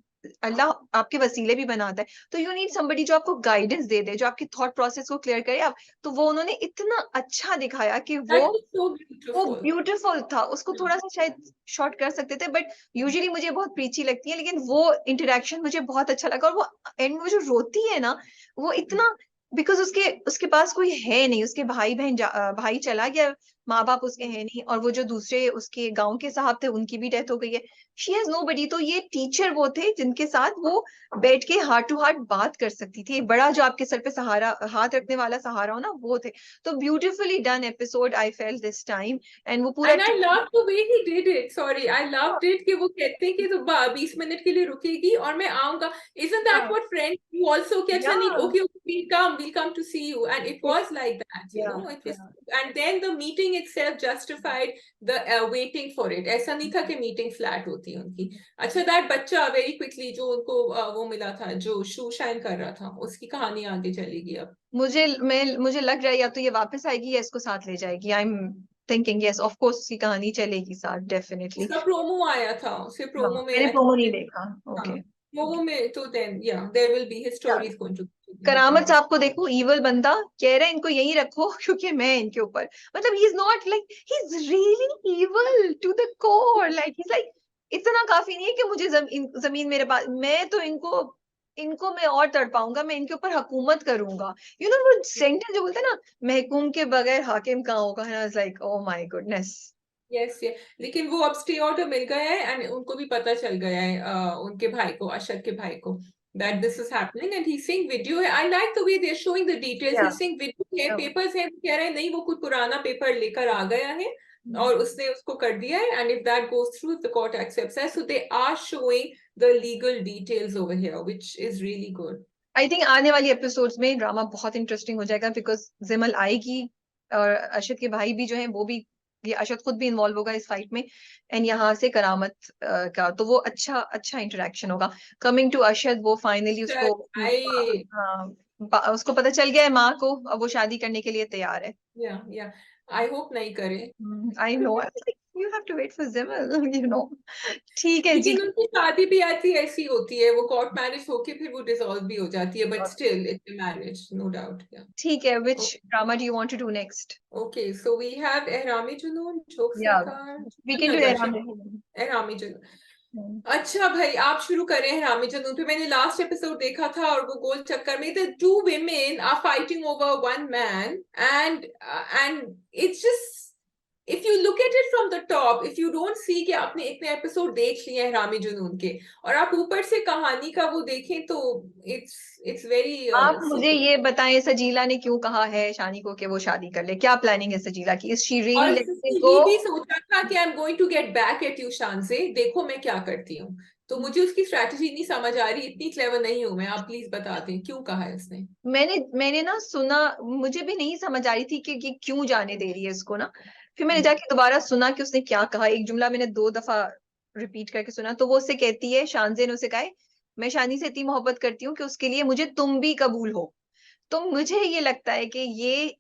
अल्लाह आपके वसीले भी बनाता है। तो यू नीड समबडी जो आपको गाइडेंस दे दे, जो आपकी थॉट प्रोसेस को क्लियर करे। अब तो वो उन्होंने इतना अच्छा दिखाया कि वो That was so वो beautiful. ब्यूटीफुल था। उसको थोड़ा सा शायद शॉर्ट कर सकते थे, बट यूजुअली मुझे बहुत प्रीची लगती है, लेकिन वो इंटरेक्शन मुझे बहुत अच्छा लगा। और वो एंड में जो रोती है ना, वो इतना, बिकॉज उसके उसके पास कोई है नहीं, उसके भाई चला गया, माँ बाप उसके हैं नहीं, और वो जो दूसरे उसके गांव के साहब थे उनकी भी डेथ हो गई है। She has nobody. तो ये टीचर वो थे जिनके साथ वो बैठ के हार्ट टू हार्ट बात कर सकती थी। बड़ा जो आपके सर पे सहारा, हाथ रखने वाला सहारा हो ना, वो थे। तो beautifully done episode I felt this time. And वो पूरा And I loved the way he did it. Sorry, I loved it कि वो कहते हैं कि तो 20 मिनट के लिए रुकेगी और मैं आऊंगा. Isn't that what friends do also? कि अच्छा नहीं, okay, okay, we'll come to see you. And it was like that, you know. It was, and then the meeting itself justified the waiting for it. ऐसा नहीं था कि meeting flat होती है उनकी. अच्छा, that बच्चा very quickly जो उनको वो मिला था, जो shoe shine कर रहा था, उसकी कहानी आगे चलेगी अब. मुझे लग रहा है या तो ये वापस आएगी या इसको साथ ले जाएगी। I am thinking yes, of course उसकी कहानी चलेगी साथ, डेफिनेटली। उसका प्रोमो आया था, उसके हाँ, प्रोमो में मैंने I प्रोमो नहीं think, देखा। हाँ, ओके। प्रोमो में तो then yeah there will be his story is going to be. करामत साहब को देखो, इवल बंदा कह रहे हैं इनको यहीं रखो क्योंकि मैं इनके ऊपर, मतलब he is not like, he is really evil to the core. Like he is like, इतना काफी नहीं है कि मुझे जमीन मेरे पास, मैं तो इनको इनको मैं और तड़पाऊंगा, मैं इनके ऊपर हुकूमत करूंगा। यू नो वो सेंटेंस जो बोलते हैं ना, महकूम के बगैर हाकिम कहाँ होगा, है like oh my goodness. Yes, ये लेकिन वो अब स्टे ऑर्डर मिल गया है एंड उनको भी पता चल गया है उनके भाई को, अशद के भाई को, that this is happening and he's saying video है. I like the way they're showing the details. Yeah. He's saying video है, Yeah. papers है, कह रहे हैं नहीं वो कोई पुराना पेपर लेकर आ गया है और उसने उसको कर दिया है, and if that goes through, the court accepts that. So they are showing the legal details over here, which is really good. I think आने वाली एपिसोड्स में ड्रामा बहुत इंटरेस्टिंग हो जाएगा, बिकॉज जिमल आएगी और अरशद के भाई भी जो हैं वो भी, ये अरशद खुद भी इन्वॉल्व होगा इस फाइट में, एंड यहाँ से करामत का, तो वो अच्छा इंटरेक्शन होगा. कमिंग टू अरशद, वो फाइनली उसको उसको पता चल गया है माँ को, अब वो शादी करने के लिए तैयार है. Yeah. I hope नहीं करे. I know. You have to wait for Zimal, you know. ठीक है जी. लेकिन उनकी शादी भी ऐसी होती है, वो कोर्ट मैरिज होके फिर वो डिसॉल्व भी हो जाती है, but still it's a marriage, no doubt. ठीक है. Which drama do you want to do next? Okay, so we have एहरामी जुनून, जोक Yeah, सरकार. we can do एहरामी जुनून. अच्छा भाई, आप शुरू करें एहरामी जुनून पे. मैंने लास्ट एपिसोड देखा था और वो गोल चक्कर में, the two women are fighting over one man and it's just, if you look at it from the top, if you don't see कि आपने इतने एपिसोड देख लिए एहरामी जुनून के और आप ऊपर से कहानी का वो देखें तो it's very आप मुझे ये बताएं, सजीला ने क्यों कहा है शानी को कि वो शादी कर ले? क्या प्लानिंग है सजीला की? इस शी रियली लेटिंग गो? ये भी सोचा था कि I am going to get back at you शान से, देखो मैं क्या करती हूँ. तो मुझे उसकी स्ट्रैटेजी नहीं समझ आ रही, इतनी क्लेवर नहीं हूँ मैं. आप प्लीज बता दें क्यों कहा है उसने. मैंने ना सुना, मुझे भी नहीं समझ आ रही थी कि ये क्यों जाने दे रही है इसको ना. फिर मैंने जाके दोबारा सुना कि उसने क्या कहा. एक जुमला मैंने 2 दफा रिपीट करके सुना, तो वो उससे कहती है, शानजे ने उसे कहा है, मैं शानी से इतनी मोहब्बत करती हूँ कि उसके लिए मुझे तुम भी कबूल हो. तो मुझे ये लगता है कि ये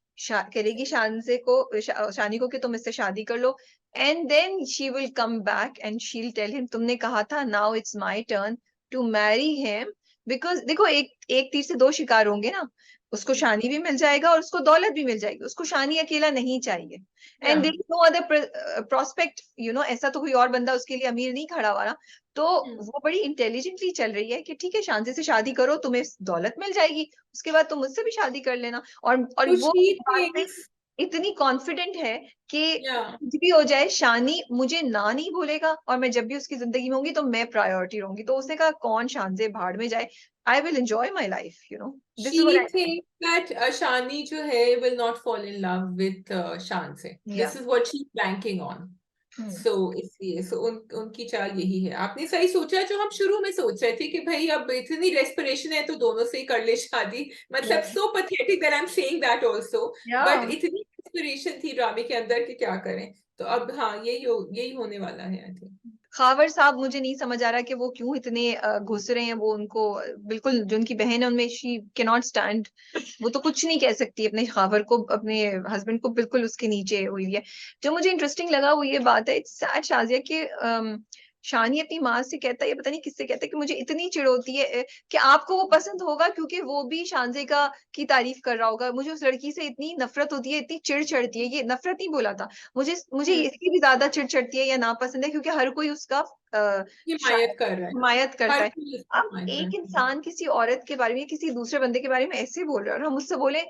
करेगी शानजे को, शानी को, कि तुम इससे शादी कर लो, and then she will come back and she will tell him तुमने कहा था now it's my turn to marry him. Because देखो, एक तीर से 2 शिकार होंगे ना. उसको शानी भी मिल जाएगा और उसको दौलत भी मिल जाएगी. उसको शानी अकेला नहीं चाहिए, and there is no other prospect, you know. ऐसा तो कोई और बंदा उसके लिए अमीर नहीं खड़ा हुआ ना. तो वो बड़ी इंटेलिजेंटली चल रही है कि ठीक है, शांति से शादी करो, तुम्हें दौलत मिल जाएगी, उसके बाद तुम मुझसे भी शादी कर लेना. और वो इतनी कॉन्फिडेंट है कि कुछ भी हो जाए शानी मुझे ना नहीं भूलेगा, और मैं जब भी उसकी जिंदगी में होंगी तो मैं प्रायोरिटी रहूंगी. तो उसने कहा कौन शान से भाड़ में जाए, I will enjoy my life, you know. She thinks that Shani जो है will not fall in love with Shan से. This is what she's banking on. So इसलिए उनकी चाल यही है. आपने सही सोचा, जो हम शुरू में सोच रहे थे कि भाई अब इतनी रेस्पिरेशन है तो दोनों से ही कर ले शादी. मतलब so pathetic that I'm saying that also. But इतनी रेस्पिरेशन थी ड्रामे के अंदर कि क्या करें. तो अब हाँ, यही होने वाला है. आई थिंक खावर साहब, मुझे नहीं समझ आ रहा कि वो क्यों इतने घुस रहे हैं. वो उनको बिल्कुल, जो उनकी बहन है उनमें, शी कैन नॉट स्टैंड. वो तो कुछ नहीं कह सकती अपने खावर को, अपने हस्बैंड को बिल्कुल उसके नीचे हुई है. जो मुझे इंटरेस्टिंग लगा वो ये बात है, इट्स सैड शाजिया, कि शानी अपनी माँ से कहता है, ये पता नहीं किससे कहता है, कि मुझे इतनी चिढ़ होती है कि आपको वो पसंद होगा क्योंकि वो भी शानजे की तारीफ कर रहा होगा. मुझे उस लड़की से इतनी नफरत होती है, इतनी चिढ़ चढ़ती है. ये नफरत नहीं बोला था, मुझे इसकी भी ज्यादा चिढ़ चढ़ती है या नापसंद है, क्योंकि हर कोई उसका हिमायत कर रहा है, हिमायत करता है. अब एक इंसान किसी औरत के बारे में, किसी दूसरे बंदे के बारे में ऐसे बोल रहा है और हम उससे बोले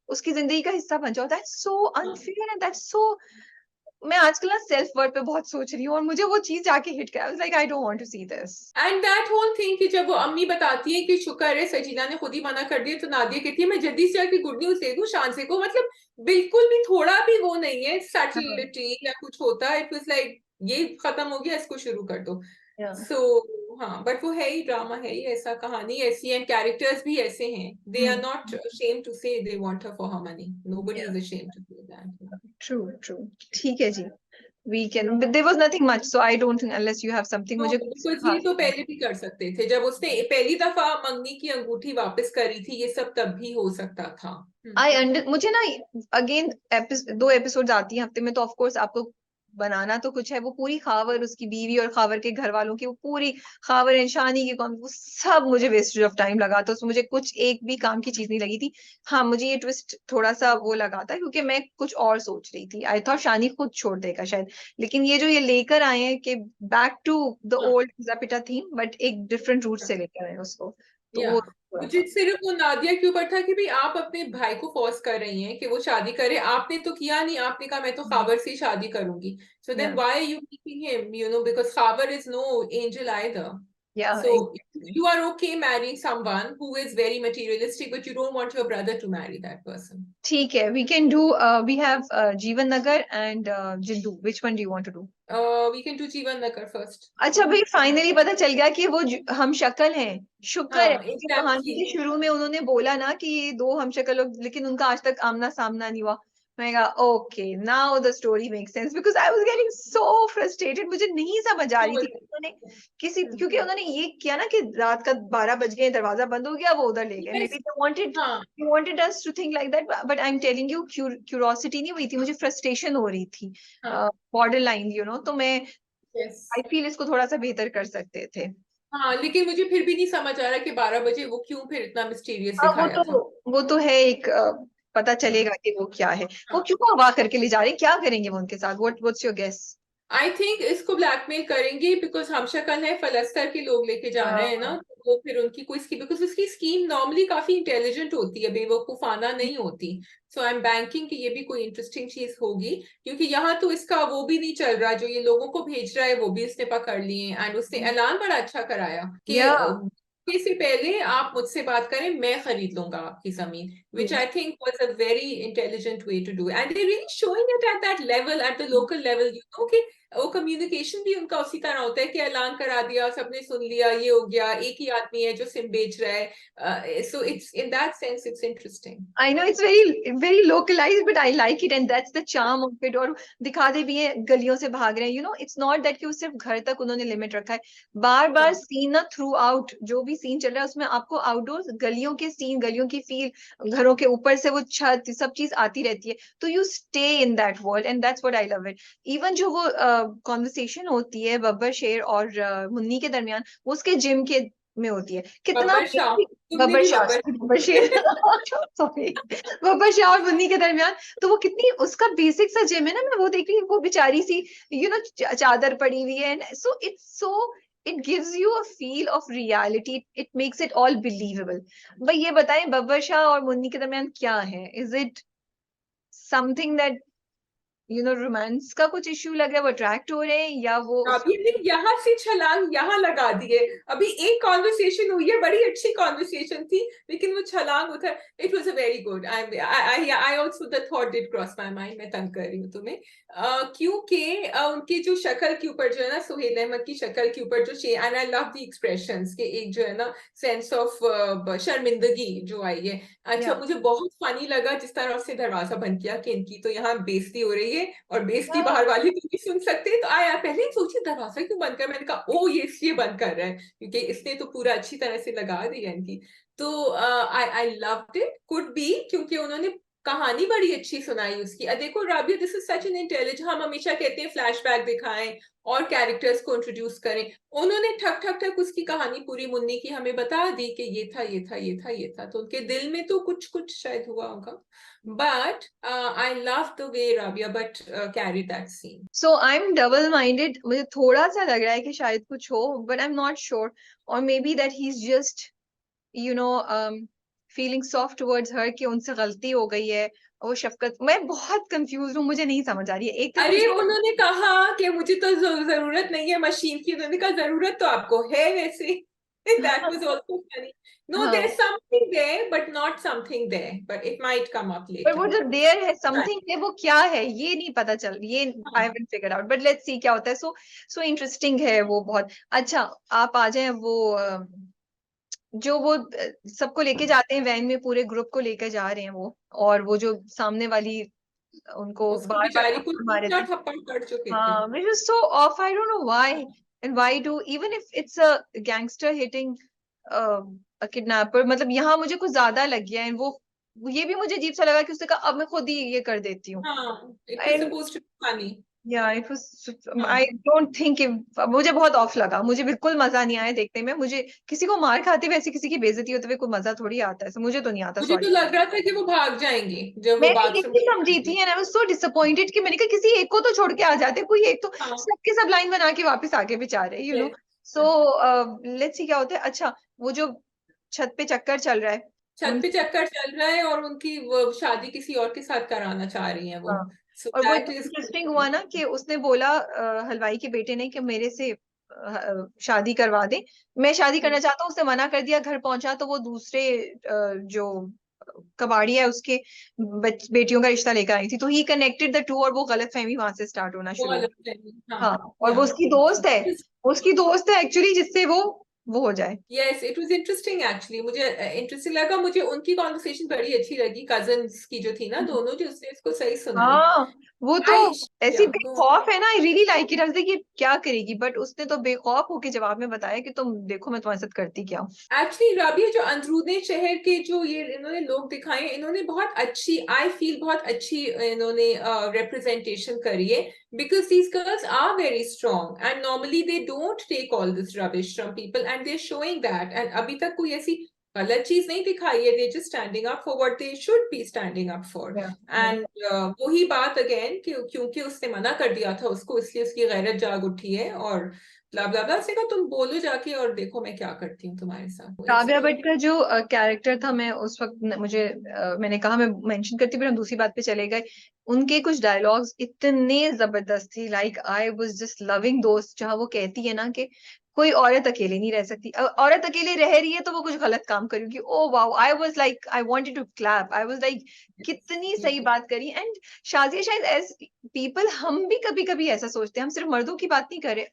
उसकी जिंदगी का हिस्सा बन जाओ, that's so unfair and that's so. मैं आजकल ना सेल्फ वर्थ पे बहुत सोच रही हूँ और मुझे वो चीज जाके हिट किया. Like I don't want to see this. And that whole thing कि जब वो अम्मी बताती है कि शुक्र है सजीना ने खुद ही मना कर दिया, तो नादिया कहती है मैं जल्दी से आके गुड न्यूज दे दूं शानसे को. मतलब बिल्कुल भी थोड़ा भी वो नहीं है सटलिटी या कुछ होता है. इट वाज लाइक ये खत्म हो गया, इसको शुरू कर दो. सो हाँ, बट वो है ही, ड्रामा है ही ऐसा, कहानी ऐसी है, कैरेक्टर्स भी ऐसे हैं. They are not ashamed to say they want her for her money. Nobody is ashamed to say that. True. ठीक है जी. We can, but there was nothing much, so I don't think, unless you have something. मुझे कुछ ये तो पहले भी कर सकते थे, जब उसने पहली दफा मंगनी की अंगूठी वापस करी थी, ये सब तब भी हो सकता था. मुझे ना अगेन 2 एपिसोड्स आती हैं हफ्ते में, तो ऑफ कोर्स आपको बनाना तो कुछ है. वो पूरी खावर, उसकी बीवी और खावर के घर वालों की, वो पूरी खावर इंशानी की कौन, वो सब मुझे वेस्टेज ऑफ टाइम लगा. तो मुझे कुछ एक भी काम की चीज नहीं लगी थी. हाँ, मुझे ये ट्विस्ट थोड़ा सा वो लगा था क्योंकि मैं कुछ और सोच रही थी. आई थॉट शानी खुद छोड़ देगा शायद, लेकिन ये जो ये लेकर आए हैं कि बैक टू द ओल्ड पिटा थीम, बट एक डिफरेंट रूट से लेकर आए उसको. तो वो मुझे सिर्फ वो नादिया के ऊपर था कि भाई आप अपने भाई को फोर्स कर रही हैं कि वो शादी करे. आपने तो किया नहीं, आपने कहा मैं तो खावर से शादी करूंगी. So then why are you making him, you know, because Khawar is no angel either. Yeah, So you are okay marrying someone who is very materialistic, but you don't want your brother to marry that person. ठीक है, we can do, we have Jeevan Nagar and Jiddu. Which one do you want to do? We can do Jeevan Nagar first. अच्छा भाई, finally पता चल गया कि वो हम शक्ल हैं। शुक्र है हाँ, कि कहानी के exactly. शुरू में उन्होंने बोला ना कि ये दो हम शक्ल लोग, लेकिन उनका आज तक आमना सामना नहीं हुआ। मैं कहा okay, now the story make sense, because I was getting so frustrated. मुझे नहीं समझ आ रही थी उन्होंने किसी, क्योंकि उन्होंने ये किया ना कि रात का 12 बज गए, दरवाजा बंद हो गया, वो उधर ले गए। May Yes. Be they wanted us to think like that, but I am telling you, curiosity नहीं हुई थी, मुझे फ्रस्ट्रेशन हो रही थी, हाँ. बॉर्डर लाइन, तो मैं Yes. आई फील इसको थोड़ा सा बेहतर कर सकते थे। हाँ, लेकिन मुझे फिर भी नहीं समझ आ रहा कि 12 बजे वो क्यों फिर इतना मिस्टीरियस हाँ, दिखाया था। वो तो है एक, पता चलेगा कि वो क्या है, वो हाँ. क्यों अगवा करके ले जा रहे हैं, क्या करेंगे वो उनके साथ? What's your guess? I think इसको ब्लैकमेल करेंगे बिकॉज हम शक्ल है फलस्तर के लोग लेके जा रहे हैं ना, तो वो फिर उनकी कोई स्कीम, बिकॉज उसकी स्कीम नॉर्मली काफी इंटेलिजेंट होती है, बेवकूफाना नहीं होती। सो आई एम बैंकिंग कि ये भी कोई इंटरेस्टिंग चीज होगी, क्योंकि यहाँ तो इसका वो भी नहीं चल रहा, जो ये लोगों को भेज रहा है वो भी इसने पकड़ लिए, एंड उसने ऐलान बड़ा अच्छा कराया कि या से पहले आप मुझसे बात करें, मैं खरीद लूंगा आपकी जमीन, which I think was a very intelligent way to do, and they're really showing it at that level, at the local level, कि वो कम्युनिकेशन भी उनका उसी तरह होता है कि ऐलान करा दिया, सबने सुन लिया, ये हो गया, एक ही आदमी है जो सिम बेच रहा है, so it's in that sense it's interesting. I know it's very localized, but I like it, and that's the charm of it. और दिखाते भी हैं गलियों से भाग रहे हैं, it's not that कि वो सिर्फ घर तक उन्होंने लिमिट रखा है, बार बार सीन ना थ्रू आउट, जो भी सीन चल रहा है उसमें आपको आउटडोर्स गलियों के सीन, गलियों की फील, घरों के ऊपर से वो छत, सब चीज आती रहती है, तो you stay in that world, and that's what I love it. Even जो वो कॉन्वर्सेशन होती है बब्बर शेर और मुन्नी के दरमियान, वो उसके जिम के में होती है, कितना बब्बर शाह, तुमने बब्बर भी शाह, बब्बर शेर सॉरी, बब्बर शाह और मुन्नी के दरमियान, तो वो कितनी, उसका बेसिक सा जिम है ना, मैं वो देख रही हूँ, वो बेचारी सी चादर पड़ी हुई है, so it's so, it gives you a feel of reality, it makes it all believable। भाई ये बताएं, बब्बर शाह और मुन्नी के दरमियान क्या है? Is it something that romance का कुछ इश्यू लग रहा है, वो अट्रैक्ट हो रहे हैं, या वो अभी ने यहाँ से छलांग यहाँ लगा दिए, अभी एक कॉन्वर्सेशन हुई है, बड़ी अच्छी कॉन्वर्सेशन थी, लेकिन वो छलांग उधर, it was a very good, I also the thought did cross my mind, मैं तंग कर रही हूँ तुम्हें, क्योंकि उनकी जो शक्ल के ऊपर जो है ना, सुहेल अहमद की शक्ल के ऊपर जो and I love the expressions के एक जो है ना सेंस ऑफ शर्मिंदगी जो आई है। अच्छा, मुझे बहुत फनी लगा जिस तरह से दरवाजा बंद किया कि इनकी तो यहाँ बेइज्जती हो रही है और बेइज्जती बाहर वाले तो नहीं सुन सकते, तो आया पहले ही सोची दरवाजा क्यों बंद कर, मैंने कहा ओ ये इसलिए बंद कर रहा है क्योंकि इसने तो पूरा अच्छी तरह से लगा दिया इनकी, तो आई लव्ड इट, कुड बी क्योंकि उन्होंने कहानी बड़ी अच्छी सुनाई उसकी। देखो Rabia, this is such an intelligent, हम हमेशा कहते हैं फ्लैशबैक दिखाएं और कैरेक्टर्स को इंट्रोड्यूस करें, उन्होंने ठक ठक ठक उसकी कहानी पूरी मुन्नी की हमें बता दी कि ये था ये था ये था ये था, तो उनके दिल में तो कुछ कुछ शायद हुआ होगा, but I love the way Rabia Bhatt carried that scene. So I'm double minded, मुझे थोड़ा सा लग रहा है कि शायद कुछ हो, but I'm not sure, or maybe that he's just feeling soft towards her, कि उनसे गलती हो गई है, वो शफकत, मैं बहुत कंफ्यूज हूँ, मुझे नहीं समझ आ रही है। एक तो अरे उन्होंने कहा कि मुझे तो जरूरत नहीं है मशीन की, उन्होंने कहा जरूरत तो आपको है वैसे, that was also funny. No, there's something there, but not something there, but it might come up later. पर वो जो देयर है, समथिंग है, वो क्या है ये नहीं पता चल, ये I haven't figure out, but let's see क्या होता है। सो इंटरेस्टिंग है वो बहुत। अच्छा, आप आ जाएं, वो जो वो सबको लेके जाते हैं वैन में, पूरे ग्रुप को लेकर जा रहे हैं वो, और वो जो सामने वाली उनको बार बार मारे थे, थप्पड़ पड़ चुके थे। हाँ, which is so off, I don't know why, and why do, even if it's a gangster hitting a kidnapper, मतलब यहाँ मुझे कुछ ज्यादा लग गया है, वो ये भी मुझे अजीब सा लगा कि उसने कहा अब मैं खुद ही ये कर देती हूँ। हाँ, it was supposed to be funny. Yeah, it was, I don't think मुझे बहुत ऑफ लगा, मुझे बिल्कुल मजा नहीं आया देखने में, मुझे किसी को मार खाते हुए, ऐसे किसी की बेइज्जती होते हुए कोई मजा थोड़ी आता है, मुझे तो नहीं आता। मुझे तो लग रहा था कि वो भाग जाएंगे जब मैं वो भी बाथरूम यही समझी थी, and I was so disappointed कि मैंने कहा किसी एक को तो छोड़ के आ जाते, कोई एक तो, सबके सब लाइन बना के वापस आके बेचारे, सो लेट्स सी क्या होता है। अच्छा, वो जो छत पे चक्कर चल रहा है, छत पे चक्कर चल रहा है और उनकी वो शादी किसी और के साथ कराना चाह रही हैं वो, हाँ, so और वो that is इंटरेस्टिंग हुआ ना कि उसने बोला हलवाई के बेटे ने कि मेरे से शादी करवा दे, मैं शादी करना चाहता हूँ, उसने मना कर दिया, घर पहुंचा तो वो दूसरे जो कबाड़ी है उसके बेटियों का रिश्ता लेकर आई थी, तो ही कनेक्टेड द टू और वो गलतफहमी वहां से स्टार्ट होना वो शुरू हो अलग गई। है। हाँ हाँ, और वो या उसकी दोस्त है एक्चुअली, जिससे वो हो जाए। Yes, it was interesting actually, मुझे इंटरेस्टिंग लगा, मुझे उनकी कॉन्वर्सेशन बड़ी अच्छी लगी, कजन्स की जो थी ना दोनों, जो उसने इसको सही सुना है। हाँ, वो तो आई ऐसी या गो बेखौफ है ना, आई रियली लाइक इट, कि क्या करेगी, बट उसने तो बेखौफ होके जवाब में बताया कि तुम देखो मैं तुम्हारे साथ करती क्या हूँ। एक्चुअली राबिया, जो अंदरूनी शहर के जो ये इन्होंने लोग दिखाए, इन्होंने बहुत अच्छी, आई फील बहुत अच्छी इन्होंने रिप्रेजेंटेशन करी है, because these girls are very strong and normally they don't take all this rubbish from people and they are showing that, and अभी तक कोई ऐसी गलत चीज नहीं दिखाई है, they just standing up for what they should be standing up for. And वही बात अगेन कि क्योंकि उसने मना कर दिया था उसको, इसलिए उसकी गैरत जाग उठी है, और ब्ला ब्ला ब्ला, उसने कहा तुम बोलो जाके और देखो मैं क्या करती हूँ तुम्हारे साथ। राबिया भट्ट का जो कैरेक्टर था, मैं उस वक्त मैंने कहा मैं मेंशन करती, फिर हम दूसरी बात पे चले गए। उनके कुछ डायलॉग्स इतने जबरदस्त थी, like I was just loving दोस्त, जहाँ वो कहती है ना कि कोई औरत अकेले नहीं रह सकती, औरत अकेले रह रही है तो वो कुछ गलत काम करेगी। Oh wow, I was like I wanted to clap, I was like कितनी सही बात करी। एंड शाजिया, शायद एज पीपल हम भी कभी कभी ऐसा सोचते हैं, हम सिर्फ मर्दों की बात नहीं कर रहे,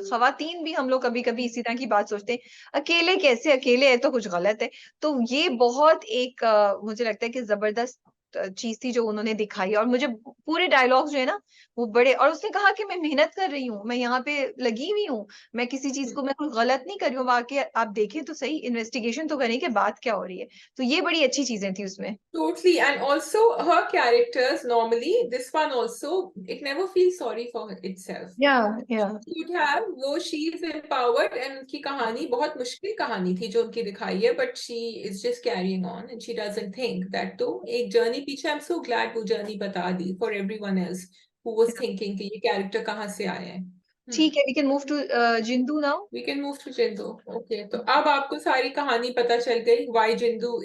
खवातीन भी हम लोग कभी कभी इसी तरह की बात सोचते हैं, अकेले कैसे, अकेले है तो कुछ गलत है। तो ये बहुत एक मुझे लगता है कि जबरदस्त चीज थी जो उन्होंने दिखाई, और मुझे पूरे डायलॉग जो है ना वो बड़े, और उसने कहा कि मैं मेहनत कर रही हूँ, मैं यहाँ पे लगी हुई हूँ, मैं किसी चीज को मैं कुछ गलत नहीं कर रही हूँ, वाकई आप देखें तो सही, इन्वेस्टिगेशन तो करें कि बात क्या हो रही है। तो ये बड़ी अच्छी चीजें थी उसमें। Totally, and also her characters normally, this one also, it never feels sorry for itself. या या Should have, वो she is empowered, and उनकी कहानी बहुत मुश्किल कहानी थी जो उनकी दिखाई है, but she is just carrying on and she doesn't think that तो एक जर्नी पीछे, I'm so glad वो जर्नी बता दी for everyone else who was thinking कि ये कैरेक्टर कहाँ से आया है। ठीक है, we can move to Jindo now. We can move to जिंदू। ओके, तो अब आपको सारी कहानी पता चल गई, why जिंदू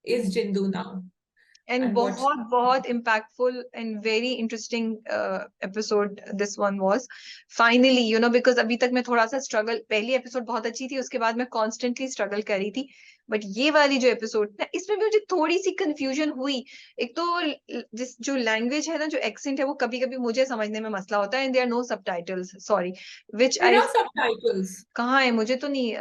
is जिंदू now एंड and what। बहुत बहुत impactful and very interesting episode this one was, finally you know, because अभी तक मैं थोड़ा सा स्ट्रगल, पहली एपिसोड बहुत अच्छी थी, उसके बाद मैं कॉन्स्टेंटली स्ट्रगल कर रही थी, बट ये वाली जो एपिसोड ना, इसमें भी मुझे थोड़ी सी कंफ्यूजन हुई। एक तो जिस जो लैंग्वेज है ना, जो एक्सेंट है, वो कभी कभी मुझे समझने में मसला होता है, and there are no subtitles, sorry, which There I, are subtitles। कहाँ है, मुझे तो नहीं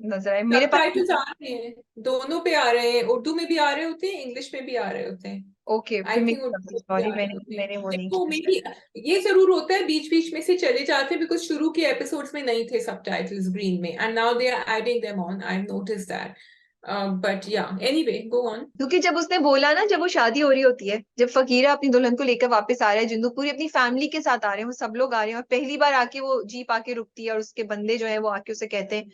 नजर आए मेरे पास। सबटाइटल्स आ रहे हैं, दोनों पे आ रहे हैं, उर्दू में भी आ रहे होते हैं, इंग्लिश में भी आ रहे होते हैं। ओके, आई फिर थिंक मेरी उर्दू में भी सॉरी, आ रहे मैंने होते हैं, मैंने वो नहीं देखो किया। मे बी ये जरूर होता है बीच बीच में से चले जाते हैं, बिकॉज शुरू के एपिसोड्स में नहीं थे सबटाइटल्स ग्रीन में, and now they are adding them on, I notice that, but yeah anyway go on. क्योंकि जब उसने बोला ना, जब वो शादी हो रही होती है, जब फकीरा अपनी दुल्हन को लेकर वापस आ रहा है, जिंदू पूरी अपनी फैमिली के साथ आ रहे हैं, वो सब लोग आ रहे हैं, और पहली बार आके वो जीप आके रुकती है, और उसके बंदे जो है वो आके उसे कहते हैं,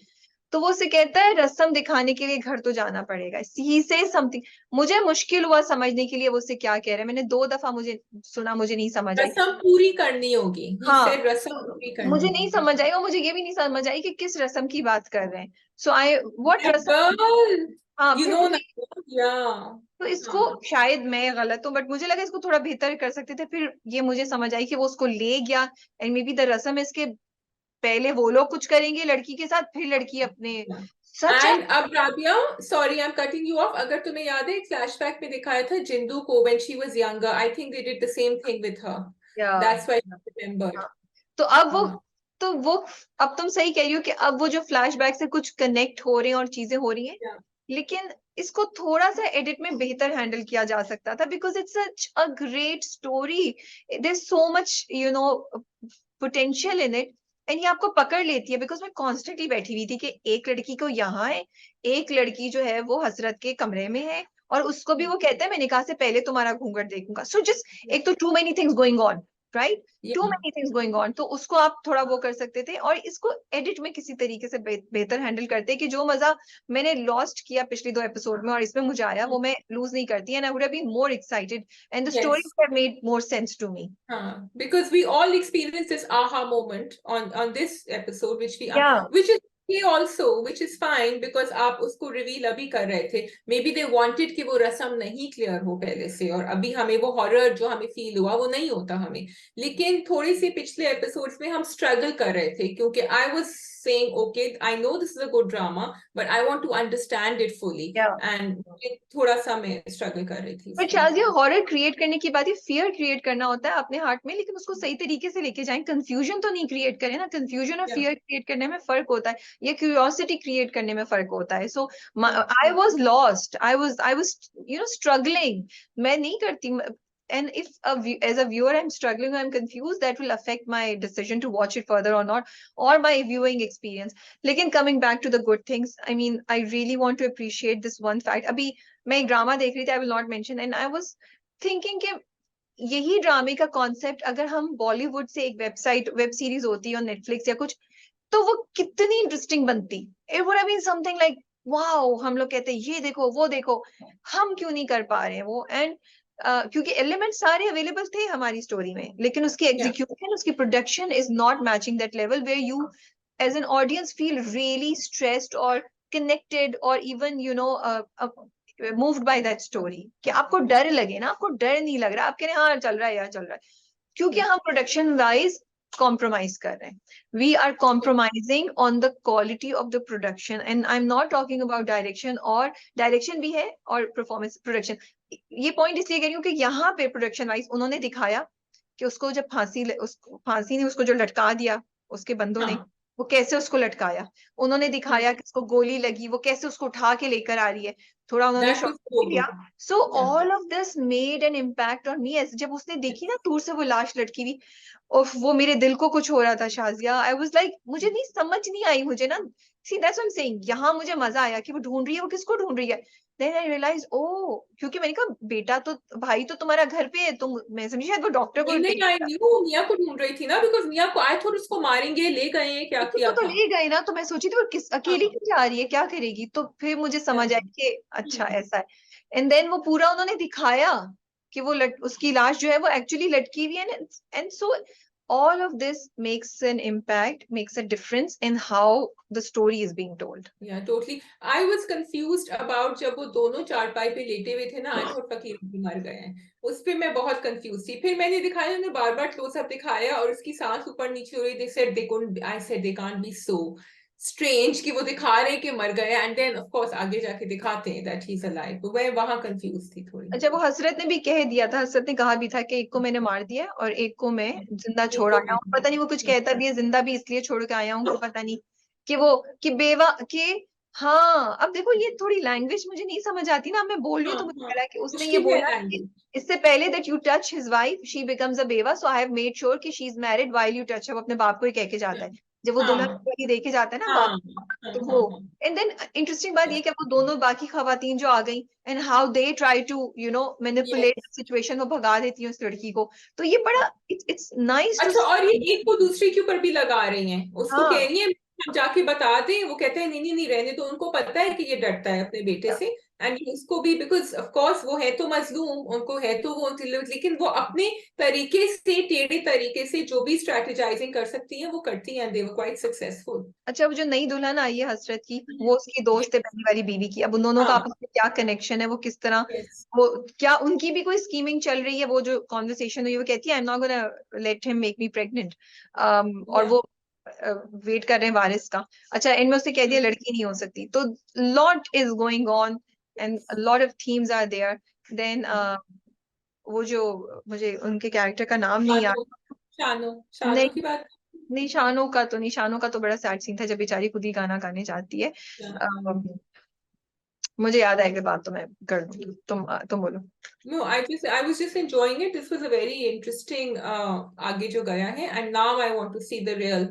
तो वो उसे कहता है रस्म दिखाने के लिए घर तो जाना पड़ेगा, ही से समथिंग। मुझे मुश्किल हुआ समझने के लिए वो उससे क्या कह रहा है, मैंने 2 दफा मुझे सुना, मुझे नहीं समझ आई। रस्म पूरी करनी होगी, ही हाँ, सेड रस्म पूरी तो करनी मुझे नहीं होगी। समझ आई, और मुझे ये भी नहीं समझ आई कि किस रस्म की बात कर रहे हैं। सो आई व्हाट रस्म। गर्ल, हाँ, यू फिर नो ना, मुझे, या तो इसको हाँ, शायद मैं गलत हूँ, बट मुझे लगा इसको थोड़ा बेहतर कर सकते थे, फिर ये मुझे समझ आई कि वो उसको ले गया, एंड मे बी द रस्म इसके पहले वो लोग कुछ करेंगे लड़की के साथ, फिर लड़की अपने, सच है। एंड अब Rabia, sorry I am cutting you of, अगर तुम्हें याद है एक फ्लैशबैक में दिखाया था जिंदू को when she was younger, I think they did the same thing with her, या दैट्स व्हाई आई रिमेंबर्ड। हाँ, तो अब वो, तो वो, अब तुम सही कह रही हो कि अब वो जो फ्लैशबैक से कुछ कनेक्ट हो रहे हैं और चीजें हो रही हैं, लेकिन इसको थोड़ा सा एडिट में बेहतर हैंडल किया जा सकता था, because it's such a great story, there so much you know potential in it, and ये आपको पकड़ लेती है, बिकॉज मैं कॉन्स्टेंटली बैठी हुई थी कि एक लड़की को यहाँ है, एक लड़की जो है वो हसरत के कमरे में है, और उसको भी वो कहता है मैं निकाह से पहले तुम्हारा घूंघट देखूंगा, सो जस्ट एक तो too many things going on, right, too many things going on, तो उसको आप थोड़ा वो कर सकते थे, और इसको एडिट में किसी तरीके से बेहतर हैंडल करते, कि जो मजा मैंने लॉस्ट किया पिछली 2 एपिसोड में और इसमें मुझे आया, वो मैं लूज नहीं करती, and I would have been more excited, and the story yes, have made more sense to me. because we all experienced this aha moment on this episode, which we या which is okay also, which is fine because आप उसको reveal अभी कर रहे थे. Maybe they wanted कि वो रस्म नहीं क्लियर हो पहले से, और अभी हमें वो हॉरर जो हमें फील हुआ वो नहीं होता हमें. लेकिन थोड़ी सी पिछले एपिसोड्स में हम स्ट्रगल कर रहे थे क्योंकि I was saying okay, I know this is a good drama but I want to understand it fully, Yeah. and थोड़ा सा मैं स्ट्रगल कर रही थी पर इसमें. शायद ये हॉरर क्रिएट करने की बात, ये फियर क्रिएट करना होता है अपने हार्ट में, लेकिन उसको सही तरीके से लेके जाएं, कंफ्यूजन तो नहीं क्रिएट करें ना. कंफ्यूजन और Yeah. फियर क्रिएट करने में फर्क होता है, ये क्यूरियोसिटी क्रिएट करने में फर्क होता है. सो Yeah. I was lost, I was struggling. मैं नहीं करती. And if as a viewer I'm struggling, I'm confused, that will affect my decision to watch it further or not, or my viewing experience. लेकिन coming back to the good things, I mean, I really want to appreciate this one fact. अभी मैं एक drama देख रही थी, I will not mention, and I was thinking कि यही ड्रामे का कॉन्सेप्ट अगर हम बॉलीवुड से एक वेब सीरीज होती है, नेटफ्लिक्स या कुछ, तो वो कितनी इंटरेस्टिंग बनती. It would have been something like wow. हम लोग कहते हैं ये देखो वो देखो, हम क्यों नहीं कर पा रहे हैं वो. एंड क्योंकि एलिमेंट सारे अवेलेबल थे हमारी स्टोरी में, लेकिन उसकी एग्जीक्यूशन, उसकी production is not matching that level where you as an audience feel really stressed और connected or even moved by that story. कि आपको डर लगे ना, आपको डर नहीं लग रहा, आप कह रहे हैं हाँ चल रहा है यार, चल रहा है. क्योंकि हम प्रोडक्शन वाइज कॉम्प्रोमाइज कर रहे हैं. We are compromising on the quality of the production, and I am not talking about direction, और डायरेक्शन भी है और परफॉर्मेंस प्रोडक्शन. ये पॉइंट इसलिए कह रही हूँ कि यहाँ पे प्रोडक्शन वाइज उन्होंने दिखाया कि उसको जब फांसी ने उसको जो लटका दिया उसके बंदों ने, हाँ. वो कैसे उसको लटकाया. उन्होंने दिखाया कि उसको गोली लगी, वो कैसे उसको उठा के लेकर आ रही है. थोड़ा उन्होंने That शॉट was so दिया. good. So Yeah. All of this made an impact on me. जब उसने देखी ना दूर से वो लाश लटकी हुई, और वो मेरे दिल को कुछ हो रहा था शाजिया. आई वाज लाइक, मुझे नहीं समझ नहीं आई, मुझे ना, see that's what I am saying, यहाँ मुझे मजा आया कि वो ढूंढ रही है, वो किसको ढूंढ रही है. देन आई रियलाइज ओ, क्योंकि मैंने कहा बेटा तो, भाई तो तुम्हारा घर पे है, तुम, मैं समझी शायद वो डॉक्टर को नहीं, I knew मिया को ढूंढ रही थी ना, बिकॉज मिया को आई थॉट उसको मारेंगे, ले गए हैं, क्या किया तो था. ले गए ना. तो मैं सोची थी वो किस अकेली हाँ. क्यों जा रही है, क्या करेगी. तो फिर मुझे समझ आया कि अच्छा हम्म. ऐसा है. एंड देन वो पूरा उन्होंने दिखाया कि वो उसकी लाश जो है वो एक्चुअली लटकी हुई है. And so all of this makes an impact, makes a difference in how the story is being told. Yeah, totally. I was confused about जब वो दोनों चारपाई पे लेटे हुए थे ना, आई थॉट फकीर भी मर गए हैं. उस पे मैं बहुत कंफ्यूज थी. फिर मैंने दिखाया, उन्होंने बार बार क्लोजअप दिखाया और उसकी सांस ऊपर नीचे हो रही. They said they couldn't, I said they can't be so strange कि वो दिखा रहे हैं कि मर गए, एंड देन ऑफ कोर्स आगे जाके दिखाते हैं that he's alive. तो मैं वहां कंफ्यूज थी थोड़ी. अच्छा, वो हसरत ने भी कह दिया था, हसरत ने कहा भी था कि एक को मैंने मार दिया और एक को मैं जिंदा एक छोड़ को आया हूँ. पता नहीं वो कुछ कहता भी है, जिंदा भी इसलिए छोड़ के आया हूँ कि पता नहीं कि वो कि बेवा के. हाँ, अब देखो ये थोड़ी लैंग्वेज मुझे नहीं समझ आती ना. मैं बोल रही हूँ हाँ, तो मुझे हाँ, लगा कि उसने ये मुश्किल है बोला कि लैंग्वेज. इससे पहले that you touch his wife she becomes a बेवा, सो आई हैव मेड श्योर कि she is married while you touch. अब अपने बाप को ही कह के जाता है जब वो दुल्हन हाँ, को ही देखे जाता है ना हाँ, बाप. हाँ, तो हाँ, वो, हाँ. एंड देन इंटरेस्टिंग बात ये कि वो दोनों बाकी खवातीन जो आ गई and how they try to Yes. Manipulate situation, वो भगा देती है उस लड़की को. तो ये बड़ा इट्स नाइस टू. अच्छा, और ये एक को दूसरे के ऊपर भी लगा रही हैं, उसको कह हाँ, रही है हम जाके बता दें, वो कहते हैं नहीं नहीं नहीं रहने दो. उनको पता है कि ये डरता है अपने बेटे से, एंड उसको भी, बिकॉज ऑफ कोर्स वो है तो मजलूम, उनको है तो वो, लेकिन वो अपने तरीके से, टेढ़े तरीके से जो भी स्ट्रेटेजाइजिंग कर सकती हैं वो करती हैं. दे वर क्वाइट सक्सेसफुल. अच्छा, वो जो नई दुल्हन आई है हसरत की, वो उसकी दोस्त है पहली वाली बीवी की. अब उन दोनों का हाँ. आपस में क्या कनेक्शन है, वो किस तरह, यस. वो क्या उनकी भी कोई स्कीमिंग चल रही है. वो जो कॉन्वर्सेशन हुई, वो कहती है आई am not gonna let him make me pregnant, और या. वो वेट कर रहे हैं वारिस का. अच्छा, एंड में उसने कह दिया लड़की नहीं हो सकती. तो lot is going on and lot of themes are there. Then वो जो, मुझे उनके कैरेक्टर का नाम नहीं याद. शानो, शानो, शानो नहीं, की बात. निशानों का तो बड़ा सैड सीन था जब बेचारी खुद ही गाना गाने जाती है. या. मुझे याद आएगा बात तो मैं कर दूंगी. तुम बोलो. No, I was just enjoying it. This was a very interesting आगे जो गया है, and now I want to see the real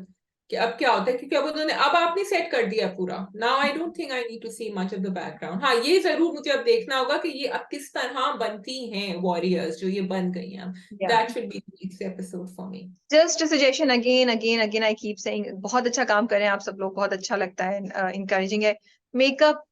कि अब क्या होता है, क्योंकि अब आपने सेट कर दिया पूरा. Now I don't think I need to see much of the background. हाँ, ये जरूर मुझे अब देखना होगा कि ये अब किस तरह बनती हैं वॉरियर्स जो ये बन गई हैं. That should be the next episode for me. Just suggestion, again I keep saying, बहुत अच्छा काम कर रहे हैं आप सब लोग, बहुत अच्छा लगता है, इनकरेजिंग है. मेकअप,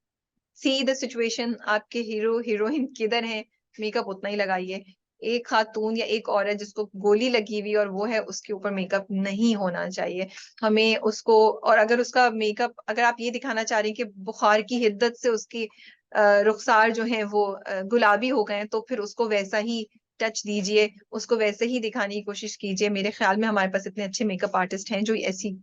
सी द सिचुएशन, आपके हीरो हीरोइन किधर हैं, मेकअप उतना ही लगाइए. एक खातून या एक औरत जिसको गोली लगी हुई और वो है, उसके ऊपर मेकअप नहीं होना चाहिए। हमें उसको, और अगर उसका मेकअप, अगर आप ये दिखाना चाह रहे हैं कि बुखार की हिद्दत से उसकी रुखसार जो है वो गुलाबी हो गए हैं, तो फिर उसको वैसा ही टच दीजिए, उसको वैसे ही दिखाने की कोशिश कीजिए। मेरे ख्याल में हमारे पास इतने अच्छे मेकअप आर्टिस्ट हैं जो ऐसी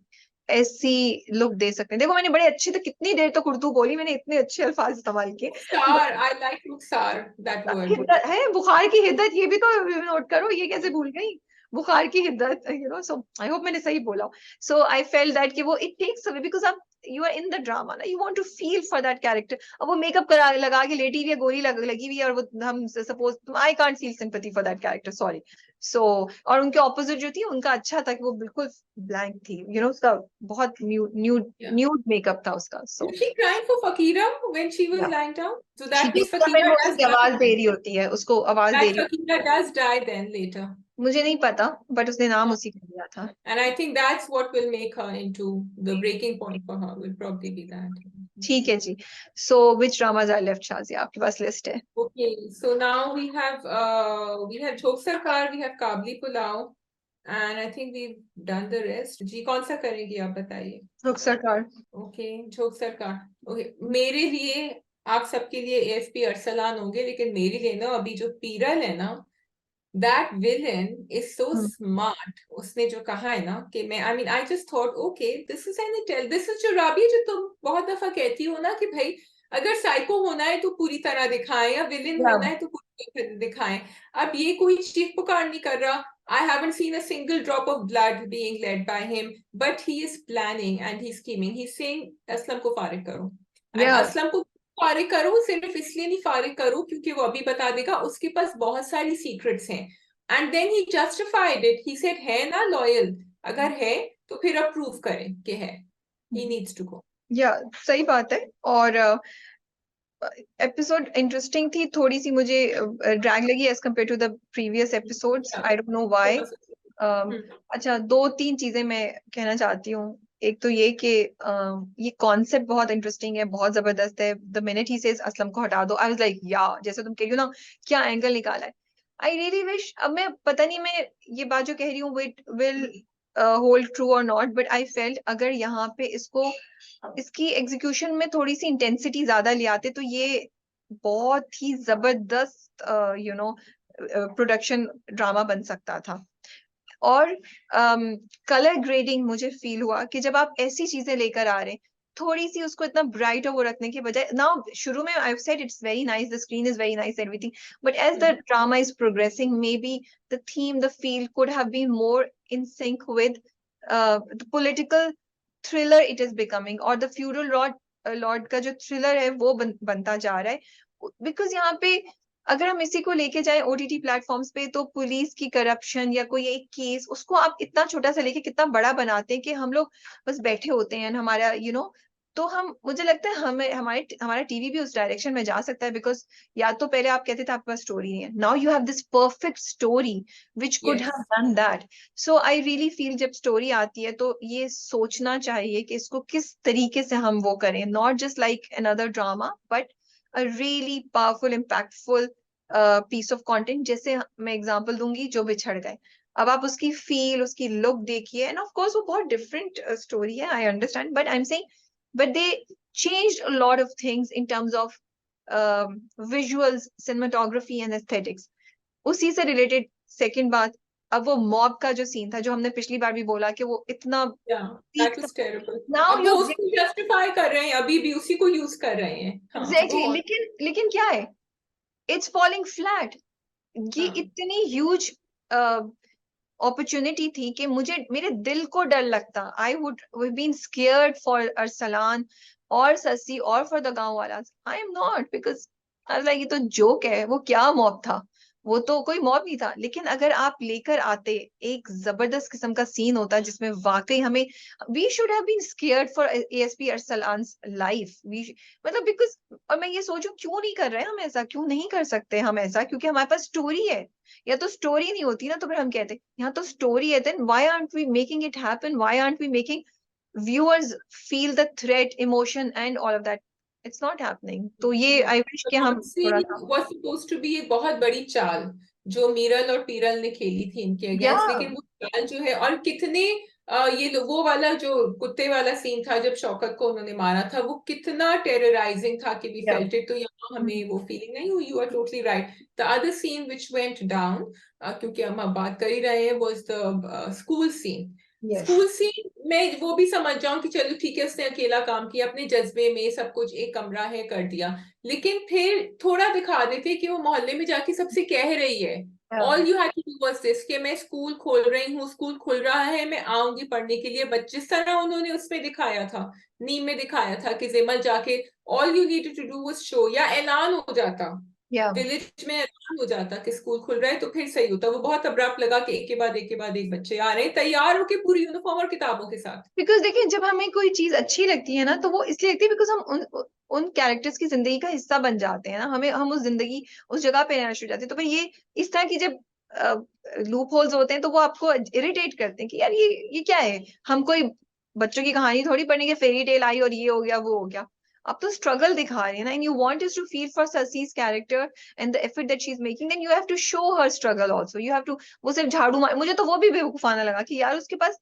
ऐसी लुक दे सकते हैं। देखो मैंने बड़े अच्छे, तो कितनी देर तक उर्दू बोली, मैंने इतने अच्छे अल्फाज इस्तेमाल किए। रुखसार, I like Rukhsar, that word. हिद्दत है, बुखार की हिद्दत, ये भी तो नोट करो, ये कैसे भूल गई? बुखार की हिद्दत, सो आई होप मैंने सही बोला। सो आई फेल दैट कि वो इट टेक्स अवे, बिकॉज आप you are in the drama ना, you want to feel for that character. अब वो मेकअप करा लगा के लेटी हुई है, गोली लगी हुई है, और वो हम suppose, I can't feel sympathy for that character, sorry. So और उनके ऑपोजिट जो थी, उनका अच्छा था कि वो बिल्कुल ब्लैंक थी, उसका बहुत nude nude Yeah. Nude makeup था उसका। सो Was she crying for Fakira when she was lying down? So that means में Fakira वो does उसकी die. आवाज दे रही होती है, उसको आवाज दे That रही, Fakira does die then later. मुझे नहीं पता, बट उसने नाम Yeah. उसी का दिया था। And I think that's what will make her into the breaking point for her, will probably be that. ठीक है जी। सो विच ड्रामाज आर लेफ्ट, शाजिया आपके पास लिस्ट है? Okay, so now we have Chhok Sarkar, we have Kabli Pulao, and I think we've done the rest. जी कौन सा करेंगी आप बताइए? रुख सरकार। ओके, झोंक सरकार। ओके, मेरे लिए, आप सबके लिए AFP अरसलान होंगे, लेकिन मेरे लिए ना अभी जो पीरल है ना, that villain is so smart. उसने जो कहा है ना कि मैं, I mean, I just thought, okay, this is an intel, this is जो राबी, जो तुम बहुत दफा कहती हो ना कि भाई अगर साइको होना है तो पूरी तरह दिखाएं, या विलेन होना है तो पूरी तरह दिखाएं। अब ये कोई चीख पुकार नहीं कर रहा। I haven't seen a single drop of blood being led by him, but he is planning and he's scheming. He's saying Aslam को फारिग करो, and असलम को फारिग करो, सिर्फ इसलिए नहीं फारिग करो क्योंकि वो अभी बता देगा उसके पास बहुत सारी सीक्रेट्स हैं। And then he justified it, he said है ना लॉयल, अगर है तो फिर अब प्रूव करें कि है, ही नीड्स टू गो। या सही बात है। और एपिसोड इंटरेस्टिंग थी, थोड़ी सी मुझे ड्रैग लगी as compared to the previous episodes, I don't know why. अच्छा, दो तीन चीजें मैं कहना चाहती हूँ। एक तो ये कि ये कॉन्सेप्ट बहुत इंटरेस्टिंग है, बहुत जबरदस्त है। The minute he says Aslam को हटा दो, आई वाज लाइक या, जैसे तुम कह रही हो ना, क्या एंगल निकाला है। आई रियली विश, अब मैं पता नहीं, मैं ये बात जो कह रही हूँ विट विल होल्ड ट्रू और नॉट, बट आई फेल्ट अगर यहाँ पे इसकी एग्जीक्यूशन में थोड़ी सी इंटेंसिटी ज्यादा ले आते, तो ये बहुत ही जबरदस्त प्रोडक्शन ड्रामा बन सकता था। और कलर ग्रेडिंग मुझे फील हुआ कि जब आप ऐसी चीजें लेकर आ रहे हैं, थोड़ी सी उसको इतना ब्राइट और वो रखने के बजाय, नाउ शुरू में I said it's very nice, the screen is very nice, everything, but as the drama is progressing, maybe the theme, the feel could have been more in sync with the political thriller it is becoming, और the feudal lord का जो thriller है वो बनता जा रहा है। Because यहाँ पे अगर हम इसी को लेके जाए ओटीटी प्लेटफॉर्म्स पे, तो पुलिस की करप्शन या कोई एक केस, उसको आप इतना छोटा सा लेके कितना बड़ा बनाते हैं कि हम लोग बस बैठे होते हैं, हमारा तो हम, मुझे लगता है हमें हमारा टीवी भी उस डायरेक्शन में जा सकता है। बिकॉज या तो पहले आप कहते थे आपके पास स्टोरी नहीं है, now you have this perfect story which could have done that. So I really feel जब स्टोरी आती है तो ये सोचना चाहिए कि इसको किस तरीके से हम वो करें, not just like another drama, but a really powerful, impactful piece of content। जैसे मैं एग्जांपल दूंगी, जो बिछड़ गए, अब आप उसकी फील, उसकी लुक देखिए, एंड ऑफ कोर्स वो बहुत डिफरेंट स्टोरी है, I understand, but I am saying, but they changed a lot of things in terms of visuals, cinematography and aesthetics. उसी से रिलेटेड सेकंड बात, अब वो मॉब का जो सीन था, जो हमने पिछली बार भी बोला कि वो इतना that was terrible. नाउ अब वो उसको जस्टिफाई कर रहे हैं, अभी भी उसी को यूज कर रहे हैं। एग्जैक्टली, लेकिन क्या है, इट्स फॉलिंग फ्लैट। ये इतनी ह्यूज अपॉर्चुनिटी थी कि मेरे दिल को डर लगता, I would been scared for Arsalan और ससी और फॉर द गांव वाला। आई एम नॉट, बिकॉज ये तो जोक है, वो क्या मॉब था, वो तो कोई मॉब नहीं था। लेकिन अगर आप लेकर आते, एक जबरदस्त किस्म का सीन होता जिसमें वाकई हमें, we should have been scared for ASP Arsalan life, मतलब बिकॉज, और मैं ये सोचूं क्यों नहीं कर रहे हैं हम ऐसा, क्यों नहीं कर सकते हम ऐसा, क्योंकि हमारे पास स्टोरी है। या तो स्टोरी नहीं होती ना, तो फिर हम कहते यहाँ तो स्टोरी है, then why aren't we making it happen, why aren't we making viewers feel the threat, emotion and all of that, it's not happening. तो ये आई विश कि हम थोड़ा सा, was supposed to be एक बहुत बड़ी चाल जो मीरल और पीरल ने खेली थी इनके अगेंस्ट, Yeah. लेकिन वो चाल जो है, और कितने वो वाला जो कुत्ते वाला सीन था जब शौकत को उन्होंने मारा था, वो कितना टेरराइजिंग था कि वी Yeah. Felt it. तो यहाँ हमें वो फीलिंग नहीं हुई। You are totally right. The other scene which went down, क्योंकि हम अब बात कर ही रहे हैं, was the school scene. Yes. School scene मैं वो भी समझ जाऊं कि चलो ठीक है, उसने अकेला काम किया, अपने जज्बे में सब कुछ, एक कमरा है कर दिया, लेकिन फिर थोड़ा दिखा देते कि वो मोहल्ले में जाके सबसे कह रही है, Yeah. All you have to do was this, कि मैं स्कूल खोल रही हूँ, स्कूल खुल रहा है, मैं आऊंगी पढ़ने के लिए। बट जिस तरह उन्होंने उसमें दिखाया था, नीम में दिखाया था कि जिमल जाके all you need to do was show, या ऐलान हो जाता, Yeah. विलेज में ऐलान हो जाता कि स्कूल खुल रहा है, तो फिर सही होता। वो बहुत अब्रप्ट लगा कि एक के बाद एक के बाद एक बच्चे आ रहे हैं तैयार होके पूरी यूनिफॉर्म और किताबों के साथ। बिकॉज देखिए, जब हमें कोई चीज अच्छी लगती है ना, तो वो इसलिए लगती है बिकॉज हम उन कैरेक्टर्स की जिंदगी का हिस्सा बन जाते हैं ना, हम उस जिंदगी, उस जगह पे रहना शुरू हो जाते हैं। तो फिर ये इस तरह की जब लूप होल्स होते हैं तो वो आपको इरिटेट करते हैं कि यार ये क्या है, हम कोई बच्चों की कहानी थोड़ी पढ़ने के, फेरी टेल आई और ये हो गया वो हो गया। अब तो स्ट्रगल दिखा रहे हैं ना, and you want us to feel for Sasi's character and the effort that she's making, then you have to show her struggle also, you have to। वो सिर्फ झाड़ू मार, मुझे तो वो भी बेवकूफाना लगा कि यार उसके पास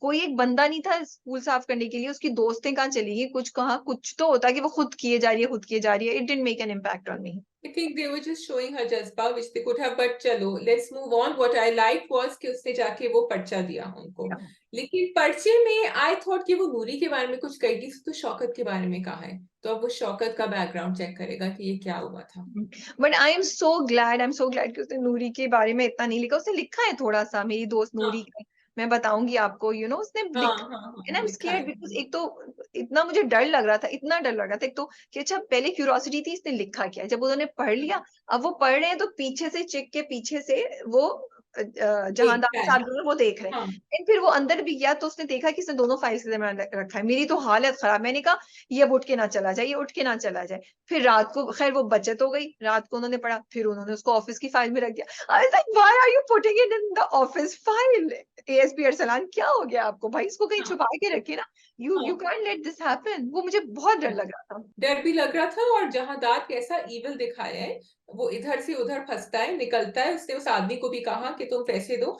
कोई एक बंदा नहीं था स्कूल साफ करने के लिए, उसकी दोस्तें कहाँ चली गई, कुछ कहाँ, कुछ तो होता कि वो खुद किए जा रही है, खुद किए जा रही है। It didn't make an impact on me. I think they were just showing her jazba, which they could have, but चलो let's move on. What I liked was कि उसने जाके वो पर्चा दिया उनको, लेकिन पर्चे में I thought कि वो नूरी के बारे में कुछ कहेगी, तो शौकत के बारे में कहा है, तो अब वो शौकत का बैकग्राउंड चेक करेगा कि ये क्या हुआ था। But I am so glad कि उसने नूरी के बारे में इतना नहीं लिखा। उसने लिखा है थोड़ा सा, मेरी दोस्त नूरी हाँ का, मैं बताऊंगी आपको, उसने हाँ लिखा। हाँ हाँ, एंड आई एम लिखा स्केयर्ड है। बिकॉज एक तो इतना मुझे डर लग रहा था, इतना डर लग रहा था एक तो, कि अच्छा पहले क्यूरियोसिटी थी इसने लिखा क्या है, जब उन्होंने पढ़ लिया, अब वो पढ़ रहे हैं तो पीछे से चिक के पीछे से वो जहांदार देखता है। साहब जो है वो देख रहे हैं। हाँ एंड फिर वो अंदर भी गया तो उसने देखा कि इसने दोनों फाइल्स के दरमियान रखा है। मेरी तो हालत खराब, मैंने कहा ये अब उठ के ना चला जाए, ये उठ के ना चला जाए। फिर रात को खैर वो बचत हो गई, रात को उन्होंने पढ़ा, फिर उन्होंने उसको ऑफिस की फाइल में रख दिया। I was like why are you putting it in the office file? ASP Arsalan, क्या हो गया आपको भाई? इसको कहीं हाँ छुपा के रखे ना, यू हाँ, कांट लेट दिस हैपन। वो मुझे बहुत डर लग रहा था। डर भी लग रहा था। और जहांदार कैसा इविल दिखाया है, वो इधर से उधर फंसता है, निकलता है। उसने उस आदमी को भी कहा कि तुम पैसे दो।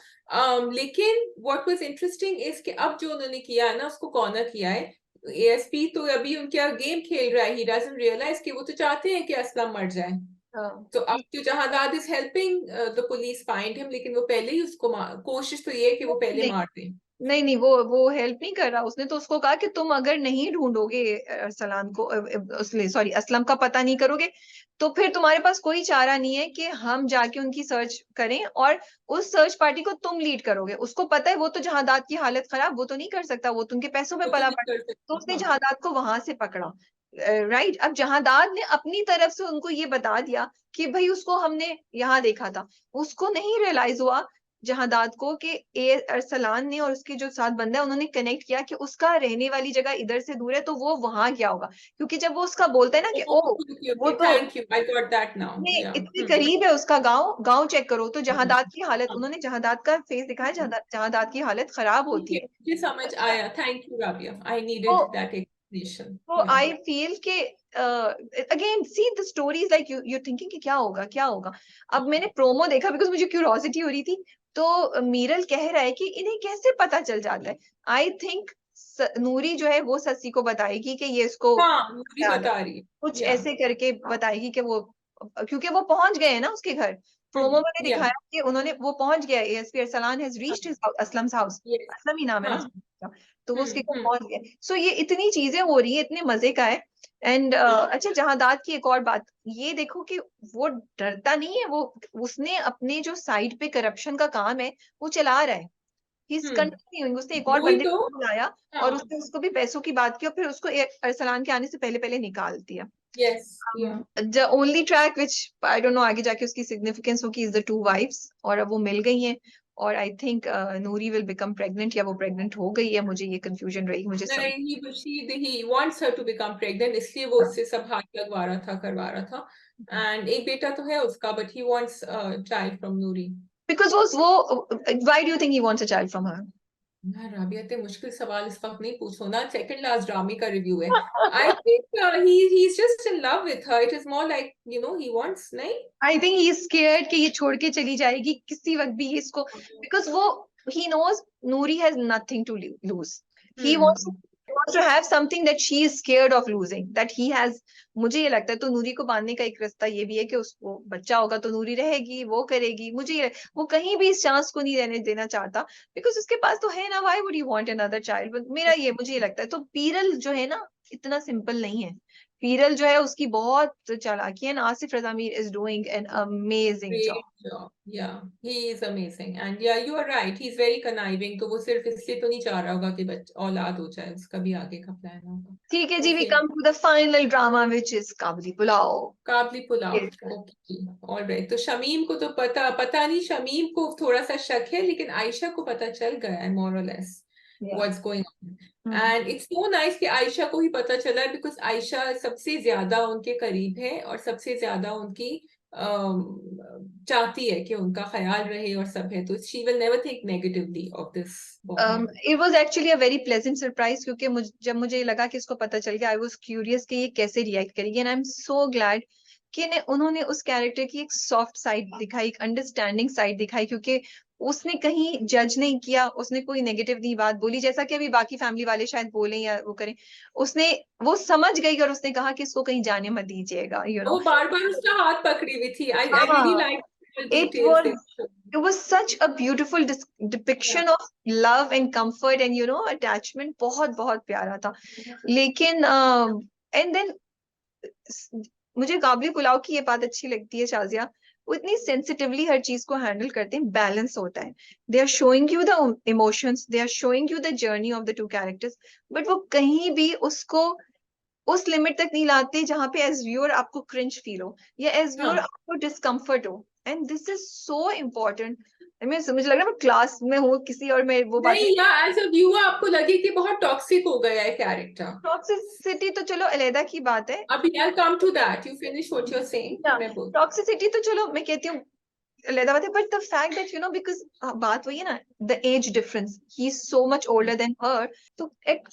लेकिन व्हाट वाज इंटरेस्टिंग इज कि अब जो उन्होंने किया है ना, उसको कॉर्नर किया है। एएसपी तो अभी उनका गेम खेल रहा है, ही डजंट रियलाइज कि वो तो चाहते हैं कि असलम मर जाए। हाँ। तो अब जो Jahandar is helping the police find him, लेकिन वो पहले ही उसको कोशिश तो ये है कि वो पहले नहीं मार दें। नहीं नहीं, वो हेल्प नहीं कर रहा। उसने तो उसको कहा कि तुम अगर नहीं ढूंढोगे अरसलान को, सॉरी असलम का पता नहीं करोगे, तो फिर तुम्हारे पास कोई चारा नहीं है कि हम जाके उनकी सर्च करें, और उस सर्च पार्टी को तुम लीड करोगे। उसको पता है वो तो जहादात की हालत खराब, वो तो नहीं कर सकता, वो तो उनके पैसों में वो तो पला नहीं पड़ा। कर तो सकता। उसने हाँ जहादात को वहां से पकड़ा। राइट। अब जहादात ने अपनी तरफ से उनको ये बता दिया कि भाई उसको हमने यहाँ देखा था। उसको नहीं रियलाइज हुआ जहादात को कि ए अरसलान ने और उसके जो साथ बंदा है उन्होंने कनेक्ट किया कि उसका रहने वाली जगह इधर से दूर है, तो वो वहां गया होगा। क्योंकि जब वो उसका बोलता है ना कि ओ, ओके वो ओके, तो thank you, I got that now, इतने या इतने करीब है उसका गांव, गांव चेक करो, तो जहादात की हालत, हाँ। उन्होंने जहादात का फेस दिखाया, जहादात की हालत खराब ठीक होती है, है। मुझे समझ आया। थैंक यू राबिया, आई तो नीडेड दैट एक्सप्लेनेशन। तो या आई फील के again see the stories like you thinking कि क्या होगा क्या होगा। अब मैंने प्रोमो देखा बिकॉज मुझे क्यूरियोसिटी हो रही थी। तो मीरल कह रहा है कि इन्हें कैसे पता चल जाता है। आई थिंक नूरी जो है वो ससी को बताएगी कि ये इसको हाँ, मूवी प्यार है, बता रही है। कुछ या ऐसे करके बताएगी कि वो, क्योंकि वो पहुंच गए हैं ना उसके घर। प्रोमो में भी या दिखाया कि उन्होंने, वो पहुंच गया, ASP Arsalan has reached his Aslam's house. Yes. Aslam ही नाम है ना हाँ उसका। तो वो उसके घर हम्म। पहुंच गए। सो ये इतनी चीजें हो रही है, इतने मजे का है। एंड अच्छा, जहादात की एक और बात ये देखो कि वो डरता नहीं है। वो उसने अपने जो साइड पे करप्शन का काम है वो चला रहा है। He is continuing. उसने एक और वही बंदे तो। को बुलाया और हाँ उसने उसको भी पैसों की बात की, और फिर उसको अरसलान के आने से पहले पहले निकाल दिया। यस। या the only track which I don't no आगे जाके उसकी सिग्निफिकेंस होगी इज द टू वाइफ्स, और अब वो मिल गई हैं। और I think Noori will become pregnant, या वो प्रेग्नेंट हो गई है, मुझे ये कंफ्यूजन रही, मुझे सब। नहीं, he wants her to become pregnant, इसलिए वो उससे सब हाथ लगवा रहा था, करवा रहा था। एंड एक बेटा तो है उसका, but he wants a child from Noori. Because वो why do you think he wants a child from her? यार राबिया, इतने मुश्किल सवाल इस वक्त नहीं पूछो ना, सेकंड लास्ट ड्रामे का रिव्यू है। I think he is just in love with her, it is more like he wants, नहीं? I think he is scared कि ये छोड़ के चली जाएगी किसी वक्त भी इसको, बिकॉज वो ही knows Noori has nothing to lose, he hmm. wants to have something that she is scared of losing, that he has। मुझे ये लगता है, तो नूरी को बांधने का एक रास्ता ये भी है कि उसको बच्चा होगा तो नूरी रहेगी, वो करेगी। वो कहीं भी इस चांस को नहीं रहने देना चाहता, बिकॉज उसके पास तो है ना, why would you want another child. मुझे ये लगता है। तो पीरल जो है ना, इतना सिंपल नहीं है। पीरल जो है उसकी बहुत चालाकी है, and Asif Raza Mir is doing an amazing Great job. job. Yeah, he is amazing. And yeah, you are right. He's very conniving. तो वो सिर्फ इसलिए तो नहीं चाह रहा होगा कि औलाद हो जाए, उसका भी आगे का प्लान होगा। ठीक है तो जी, वी फिर come to the final drama which is Kabli Pulao. Kabli Pulao. Yes. Okay, alright. तो शमीम को तो पता नहीं, शमीम को थोड़ा सा शक है, लेकिन आयशा को पता चल गया है मोर और less Yeah. What's going on. Hmm. And it's so nice कि आयशा को ही पता चला है, बिकॉज आयशा सबसे ज्यादा उनके करीब है और सबसे ज्यादा उनकी चाहती है कि उनका ख्याल रहे और सब है, तो she will never think negatively of this bond. It was actually a very pleasant surprise, क्योंकि जब मुझे लगा कि इसको पता चल गया, आई वॉज क्यूरियस कि ये कैसे रिएक्ट करेगी, and I am so glad कि उन्होंने उस कैरेक्टर की एक सॉफ्ट साइड दिखाई, एक अंडरस्टैंडिंग साइड दिखाई, क्योंकि उसने कहीं जज नहीं किया, उसने कोई नेगेटिव नहीं बात बोली, जैसा कि अभी बाकी फैमिली वाले शायद बोलें या वो करें। वो समझ गई और उसने कहा कि इसको कहीं जाने मत दीजिएगा, वो बार बार उसका हाथ पकड़ी हुई थी। आई रियली हाँ, like it details. was it was such a beautiful depiction of love and comfort and attachment। बहुत बहुत प्यारा था। लेकिन एंड देन मुझे काबली पुलाव की ये बात अच्छी लगती है, शाजिया, वो इतनी सेंसिटिवली हर चीज को हैंडल करते हैं, बैलेंस होता है। They are showing you the emotions, they are showing you the journey of the two characters, but वो कहीं भी उसको उस लिमिट तक नहीं लाते जहां पे एज व्यूअर आपको क्रिंज फील हो, या एज व्यूअर हाँ, आपको डिस्कम्फर्ट हो। And this is so important. मुझे लग रहा है मैं क्लास में हूँ किसी और मैं वो बातें। नहीं, या एज अ व्यूअर आपको लगे कि बहुत टॉक्सिक हो गया है कैरेक्टर। टॉक्सिसिटी तो चलो अलहदा की बात है। अभी I come to that, you finish what you are saying, या मैं बोल। टॉक्सिसिटी तो चलो मैं कहती हूँ अलहदा बात है, but the fact that because बात वही है ना, the age difference, he is so much older than her. तो at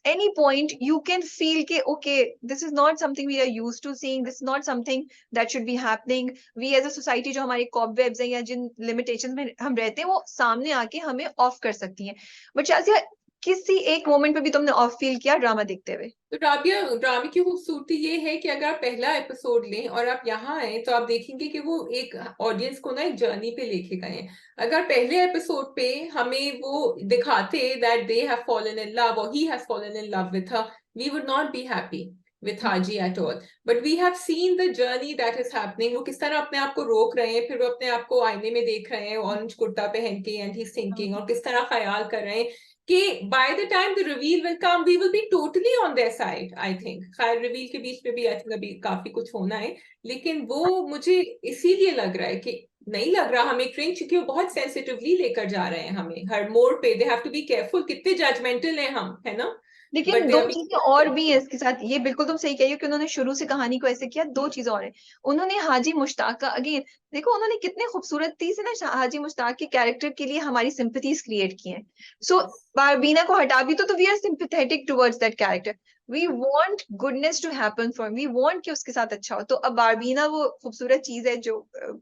any point you can feel ke okay, this is not something we are used to seeing, this is not something that should be happening। we as a society जो हमारी cobwebs हैं या जिन limitations में हम रहते हैं, वो सामने आके हमें ऑफ कर सकती हैं। बट शायद किसी एक मोमेंट पे भी तुमने ऑफ फील किया ड्रामा देखते हुए? तो राबिया, ड्रामे की खूबसूरती ये है कि अगर आप पहला एपिसोड लें और आप यहाँ आए तो आप देखेंगे कि वो एक ऑडियंस को ना एक जर्नी पे लेके गए हैं। अगर पहले एपिसोड पे हमें वो दिखाते that they have fallen in love और he has fallen in love with her, we would not be happy with Haji at all. But we have seen the journey that is happening. वो किस तरह अपने आप को रोक रहे हैं, फिर वो अपने आप को आईने में देख रहे हैं ऑरेंज कुर्ता पहन के, एंड ही थिंकिंग, और किस तरह ख्याल कर रहे हैं कि by the time the reveal will come, we will be totally on their side, I think। खैर रिवील के बीच में भी आई थिंक अभी काफी कुछ होना है, लेकिन वो मुझे इसीलिए लग रहा है कि नहीं लग रहा हमें क्रिंज, क्योंकि वो बहुत सेंसिटिवली लेकर जा रहे हैं हमें हर मोड़ पे। They have to be careful, कितने जजमेंटल हैं हम, है ना? लेकिन बट दे दो आर चीजें और भी है इसके साथ, ये बिल्कुल तुम सही कह रही हो कि उन्होंने शुरू से कहानी को ऐसे किया। दो चीजें और है, उन्होंने हाजी मुश्ताक का अगेन देखो, उन्होंने कितने खूबसूरती से ना हाजी मुश्ताक के कैरेक्टर के लिए हमारी सिंपथीज क्रिएट की हैं। सो बारबीना को हटा भी तो we are sympathetic towards that character. We want goodness to happen for, we want कि उसके साथ अच्छा हो। तो अब बारबीना वो खूबसूरत चीज है, जो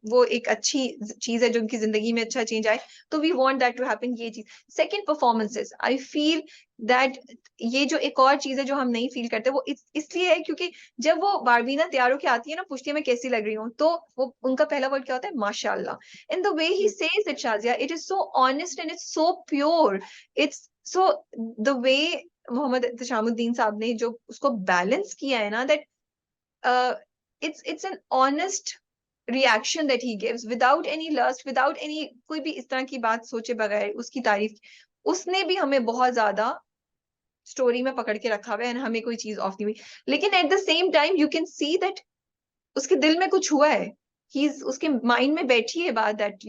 वो एक अच्छी चीज है जो उनकी जिंदगी में अच्छा चेंज आए, तो we want that to happen. ये चीज। Second, performances, I feel that ये जो एक और चीज है जो हम नहीं फील करते, वो इसलिए है क्योंकि जब वो बारबीना तैयार होके आती है ना, पूछती है मैं कैसी लग रही हूँ, तो वो उनका पहला वर्ड क्या होता है? माशाल्लाह। In the way he says it, Shazia, it is so honest and it's so pure. It's so the way Mohammad Tashamuddin Sahab ने जो उसको बैलेंस किया है ना, that it's an honest reaction that he gives without any lust, without any कोई भी इस तरह की बात सोचे बगैर उसकी तारीफ। उसने भी हमें बहुत ज्यादा स्टोरी में पकड़ के रखा हुआ है, and हमें कोई चीज ऑफ नहीं हुई। लेकिन at the same time you can see that उसके दिल में कुछ हुआ है, ही उसके माइंड में बैठी है बात, दैट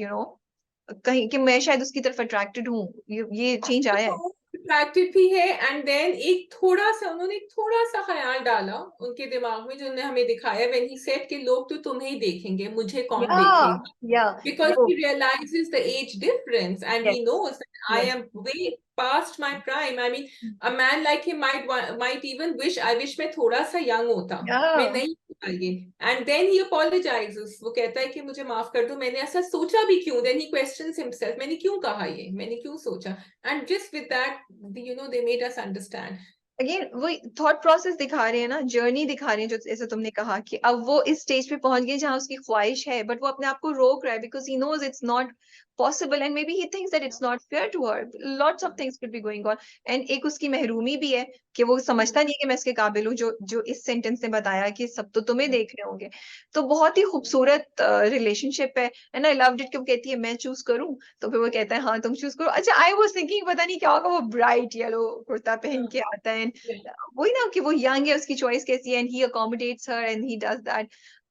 कहीं कि मैं शायद उसकी तरफ अट्रैक्टेड हूँ, ये चेंज आया है। अट्रैक्टिव भी है। एंड देन एक थोड़ा सा उन्होंने एक थोड़ा सा ख्याल डाला उनके दिमाग में, जो उन्होंने हमें दिखाया व्हेन ही सेड कि लोग तो तुम्हें ही देखेंगे, मुझे कौन या देखेगा, या because वो he realizes the age difference and he yes knows that I yes am way past my prime. I mean, a man like him might even wish, I wish मैं थोड़ा सा young होता, मैं Yeah. नहीं होता ये. And then he apologizes. वो कहता है कि मुझे माफ कर दो, मैंने ऐसा सोचा भी क्यों. Then he questions himself, मैंने क्यों कहा ये, मैंने क्यों सोचा. And just with that, you know, they made us understand. Again वही थॉट प्रोसेस दिखा रहे हैं ना, जर्नी दिखा रहे हैं, जो जैसे तुमने कहा कि अब वो इस स्टेज पे पहुंच गए जहां उसकी ख्वाहिश है, बट वो अपने आप को रोक रहा है because he knows it's not possible and maybe he thinks that it's not fair to her. Lots of things could be going on. And एक उसकी महरूमी भी है कि वो समझता नहीं है कि मैं इसके काबिल हूँ, जो जो इस सेंटेंस ने बताया कि सब तो तुम्हें देख रहे होंगे. तो बहुत ही खूबसूरत रिलेशनशिप है. एंड आई लव्ड इट कि वो कहती है मैं चूज करूं, तो फिर वो कहता है हाँ तुम चूज करो. अच्छा, आई वाज थिंकिंग पता नहीं क्या होगा, वो ब्राइट येलो कुर्ता पहन के आता है, वही ना कि वो यंग है, उसकी चॉइस कैसी है, and he accommodates her and he does that.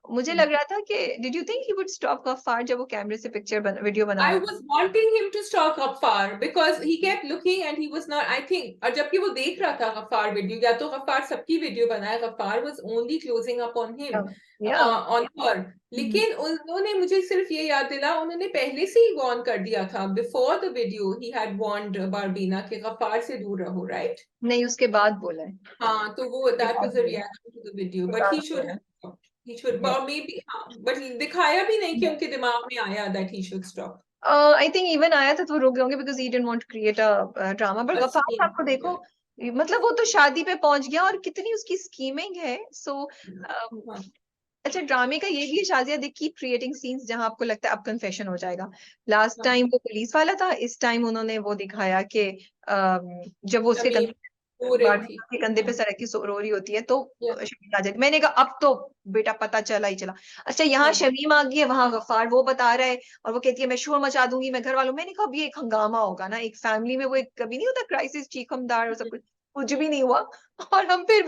मुझे लग रहा था कि did you think he would stop Ghaffar जब वो कैमरे से वीडियो बना I रहा was wanting him to stop Ghaffar because he kept looking and he was not, I think, और जबकि वो देख रहा था गफ्फार वीडियो, या तो गफ्फार सबकी वीडियो बनाया, Gaffar was only closing up on him, था? या on her. लेकिन उन्होंने मुझे सिर्फ ये याद दिला, उन्होंने पहले से ही warn कर दिया था. Before the video he had warned Barbina कि गफ्फार से दूर रहो, right? नहीं, उसके बाद बोला है. हाँ, तो वो उसके that बाद was a बोला है. reaction to the video, उसके but बाद he should बोला है. have stopped. He should, Yeah. or maybe, हाँ, but दिखाया भी नहीं कि उनके दिमाग में आया that he should stop. I think even आया था तो वो रुक गए होंगे because he didn't want to create a drama. But Ghaffar Assume. Sahab को देखो, मतलब वो तो शादी पे पहुंच गया और कितनी उसकी स्कीमिंग है. सो हाँ. अच्छा, ड्रामे का ये भी है Shazia, they keep creating scenes जहां आपको लगता है अब कन्फेशन हो जाएगा. लास्ट टाइम वो पुलिस वाला था, इस टाइम उन्होंने वो दिखाया कि जब वो उसके शमीम रो रही थी. बारबीना के कंधे पे सड़क की रो रही होती है तो या. शमीम आ जाती. मैंने कहा अब तो बेटा पता चला ही चला. अच्छा, यहाँ शमीम आ गई है, वहां गफ्फार वो बता रहा है और वो कहती है मैं शोर मचा दूंगी, मैं घर वालों. मैंने कहा अब ये एक हंगामा होगा ना एक फैमिली में, वो एक कभी नहीं होता क्राइसिस, चीखमदार और सब कुछ भी नहीं हुआ. और हम फिर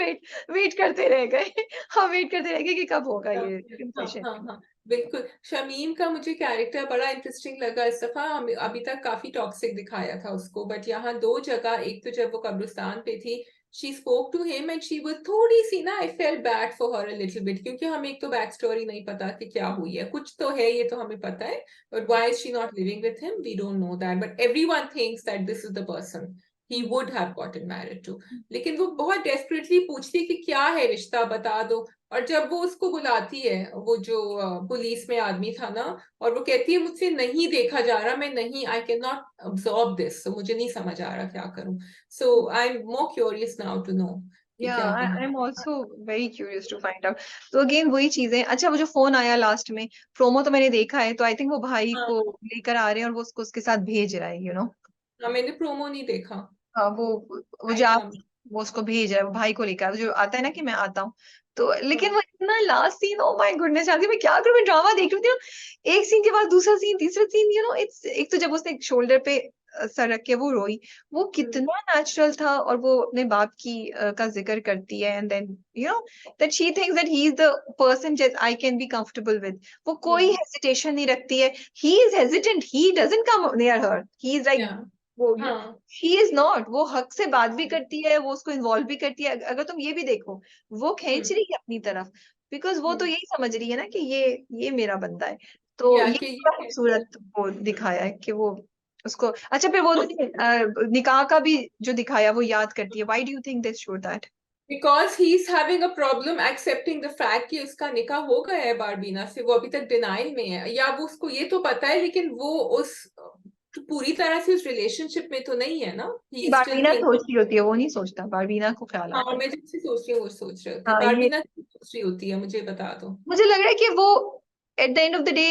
वेट करते रह गए. हम वेट करते रह गए कि कब होगा ये हाँ, कन्फेशन. हाँ, हाँ, बिल्कुल. शमीम का मुझे कैरेक्टर बड़ा इंटरेस्टिंग लगा इस दफा. अभी तक काफी टॉक्सिक दिखाया था उसको, बट यहाँ दो जगह, एक तो जब वो कब्रिस्तान पे थी, she spoke to him and she was थोड़ी सी ना, I felt bad for her a little bit, क्योंकि हमें एक तो बैक स्टोरी नहीं पता कि क्या हुई है. कुछ तो है, ये तो हमें पता है, but why is she not living with him, we don't know that, but everyone thinks that this is the person he would have gotten married to. लेकिन वो बहुत डेस्परेटली पूछती है कि क्या है रिश्ता, बता दो. और जब वो उसको बुलाती है, वो जो पुलिस में आदमी था ना, और वो कहती है मुझसे नहीं देखा जा रहा, मैं नहीं, I can not absorb this, मुझे नहीं समझ आ रहा क्या करूं. So I am more curious now to know कि Yeah, क्या I'm कहानी. also very curious to find out. तो अगेन वही चीजें. अच्छा, वो जो फोन आया लास्ट में, प्रोमो तो मैंने देखा है, तो आई थिंक वो भाई हाँ, को लेकर आ रहे हैं और वो उसको उसके साथ भेज रहा है, हाँ, मैंने प्रोमो नहीं देखा. हाँ, वो आई जा हाँ. वो उसको भेज रहा है, वो भाई को लेकर जो आता है ना कि मैं आता हूँ. तो लेकिन हाँ. वो इतना last scene, oh my goodness, आगे मैं क्या करूँ, मैं ड्रामा देख रही थी. एक सीन के बाद दूसरा सीन, तीसरा सीन, इट्स एक तो जब उसने शोल्डर पे सर रख के वो रोई, वो कितना नेचुरल था. और वो अपने बाप की का जिक्र करती है and then that she thinks that he is the person just I can be comfortable with. वो कोई हेजिटेशन नहीं रखती है. He is hesitant, he doesn't come near her, he is like, yeah. वो हाँ. शी इज नॉट, वो हक से बात भी करती है, वो उसको इन्वॉल्व भी करती है. अगर तुम ये भी देखो, वो खींच रही है अपनी तरफ बिकॉज वो तो यही समझ रही है ना कि ये मेरा बंदा है. तो या ये कि बड़ा खूबसूरत वो दिखाया है कि वो उसको. अच्छा, फिर वो निकाह का भी जो दिखाया वो याद करती है. Why do you think this show that? Because he is having a problem accepting the fact कि उसका निकाह हो गया है बारबीना से. वो अभी तक डिनाइल में है, या वो उसको ये तो पता है लेकिन वो उस पूरी तरह से उस रिलेशनशिप में तो नहीं है ना. ही इज स्टिल बारबीना सोच थिंकिंग. रही होती है, वो नहीं सोचता. बारबीना को ख्याल हाँ, आता है. मैं जिससे सोच रही हूँ वो सोच रही होती है. हाँ, ये बारबीना की सोच रही होती है, मुझे बता दो. मुझे लग रहा है कि वो at the end of the day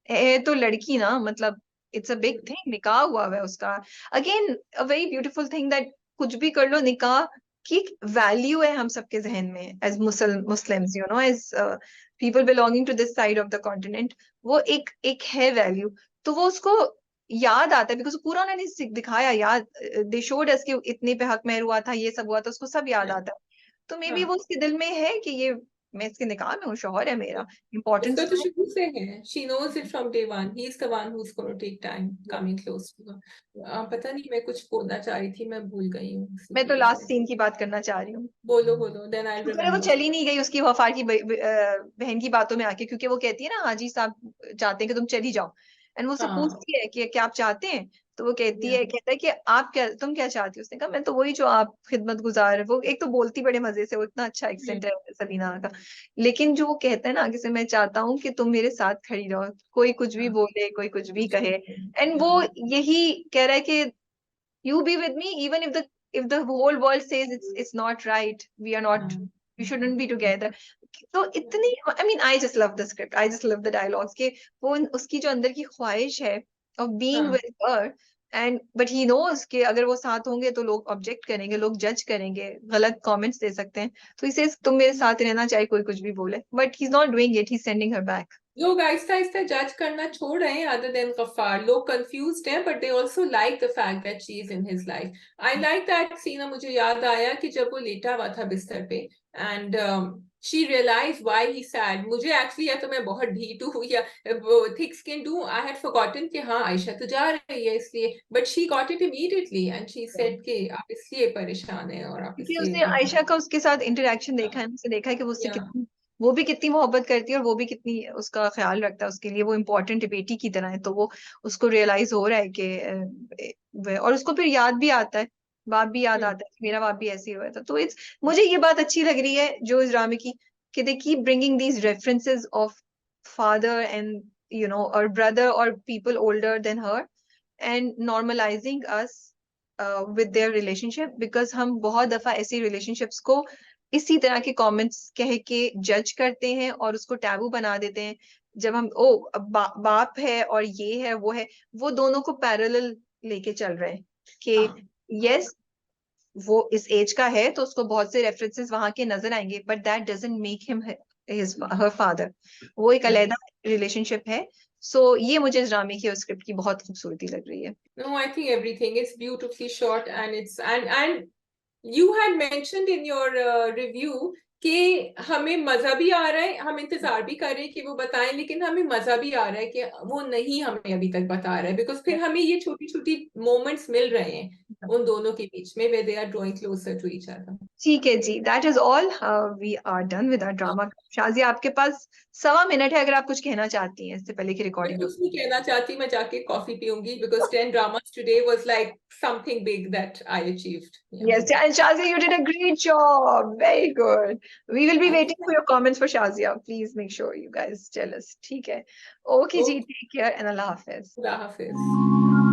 है तो लड़की ना, मतलब इट्स अ बिग थिंग, निकाह हुआ है उसका. Again a very beautiful thing that कुछ भी कर लो, निकाह की वैल्यू है हम सबके जहन में as Muslims, as people belonging to this side of the continent. वो एक है वैल्यू. तो वो उसको याद आता है बिकॉज पूरा उन्होंने दिखाया, याद दे शोड अस कि इतने पे हक महर हुआ था, ये सब हुआ था, उसको सब याद आता है. तो मे बी हाँ, वो उसके दिल में है कि ये मैं इसके निकाह में हूँ, शौहर है मेरा, इम्पोर्टेंस उसका तो तो है. शुरू से है. She knows it from day one. He is the one who is gonna take time coming close to her. पता नहीं, मैं कुछ बोलना चाह रही थी, मैं भूल गई हूँ उसी मैं की तो लास्ट वजह से. सीन की बात करना चाह रही हूँ. बोलो, बोलो, देन आई शुक्र है वो रिमेम्बर. चली नहीं गई उसकी वफा की बहन की बातों में आके, क्योंकि वो कहती है ना हाजी साहब चाहते हैं कि तुम चली जाओ. एंड वो उससे हाँ, पूछती है कि क्या आप चाहते हैं, तो वो कहती Yeah. है, कहता है कि आप क्या, तुम क्या चाहती हो? उसने कहा मैं तो वही जो आप खिदमत गुजार, वो एक तो बोलती बड़े मजे से, वो इतना अच्छा एक्सेंट है सबीना का, लेकिन जो वो कहता है ना आगे से, मैं चाहता हूँ कि तुम मेरे साथ खड़ी रहो, कोई कुछ भी बोले, कोई कुछ भी कहे, एंड वो यही कह रहा है कि you be with me even if the whole world says it's not right, we are not, we shouldn't be together. तो इतनी, I mean I just love the script, I just love the dialogues कि वो उसकी जो अंदर की ख्वाहिश है of being हाँ. with her, and but he knows कि अगर वो साथ होंगे तो लोग ऑब्जेक्ट करेंगे, लोग जज करेंगे, गलत कमेंट्स दे सकते हैं, तो he says तुम मेरे साथ रहना चाहे कोई कुछ भी बोले, but he's not doing it, he's sending her back. लोग आहिस्ता आहिस्ता जज करना छोड़ रहे हैं अदर देन गफ्फार. लोग कंफ्यूज्ड हैं but they also like the fact that she is in his life. I like that scene. मुझे याद आया कि जब वो लेटा हुआ था बिस्तर पे and she realize why he sad. मुझे एक्चुअली, या तो मैं बहुत ढीठ हूँ या थिक स्किन हूँ, आई हैड फॉरगॉटन कि हाँ आयशा तो जा रही है इसलिए, but she got it immediately and she said कि आप इसलिए परेशान हैं और आप क्योंकि उसने इसलिए आयशा का उसके साथ इंटरेक्शन देखा है, उसने देखा है कि वो उससे या कितनी, वो भी कितनी मोहब्बत करती है और वो भी कितनी उसका ख्याल रखता है, उसके लिए वो इम्पोर्टेंट बेटी की तरह है, तो वो उसको रियलाइज हो रहा है कि और उसको फिर याद भी आता है, बाप भी याद आता है कि मेरा बाप भी ऐसे ही हुआ था, तो इट्स, मुझे ये बात अच्छी लग रही है जो इस ड्रामे की, कि they keep bringing these references of father and you know और ब्रदर और people older than her, and normalising us with their relationship, because हम बहुत दफा ऐसी रिलेशनशिप्स को इसी तरह के कमेंट्स कह के जज करते हैं और उसको टैबू बना देते हैं, जब हम बाप है और ये है वो है, वो दोनों को पैरेलल लेके चल रहे हैं कि यस वो इस एज का है तो उसको बहुत से रेफरेंसेस वहां के नजर आएंगे, but that doesn't make him his her father, वो एक अलग रिलेशनशिप है। सो ये मुझे इस ड्रामे की और स्क्रिप्ट की बहुत खूबसूरती लग रही है। No, I think everything is beautifully shot and it's and you had mentioned in your review कि हमें मजा भी आ रहा है, हम इंतजार भी कर रहे हैं कि वो बताएं, लेकिन हमें मजा भी आ रहा है कि वो नहीं हमें अभी तक बता रहा है, बिकॉज फिर हमें ये छोटी छोटी मोमेंट्स मिल रहे हैं उन दोनों के बीच में where they are drawing closer to each other. ठीक है जी, that is all, we are done with our drama. Shazia आपके पास 1.25 मिनट है, अगर आप कुछ कहना चाहती हैं इससे पहले की मैं रिकॉर्डिंग। कुछ नहीं कहना चाहती, मैं जाके coffee पीऊंगी because 10 dramas today was like something big that I achieved. Yeah. Yes, and Shazia, you did a great job. Very good. We will be waiting for your comments for Shazia. Please make sure you guys tell us. ठीक है. Okay ji, Okay. take care and Allah Hafiz. खुदा हाफिज.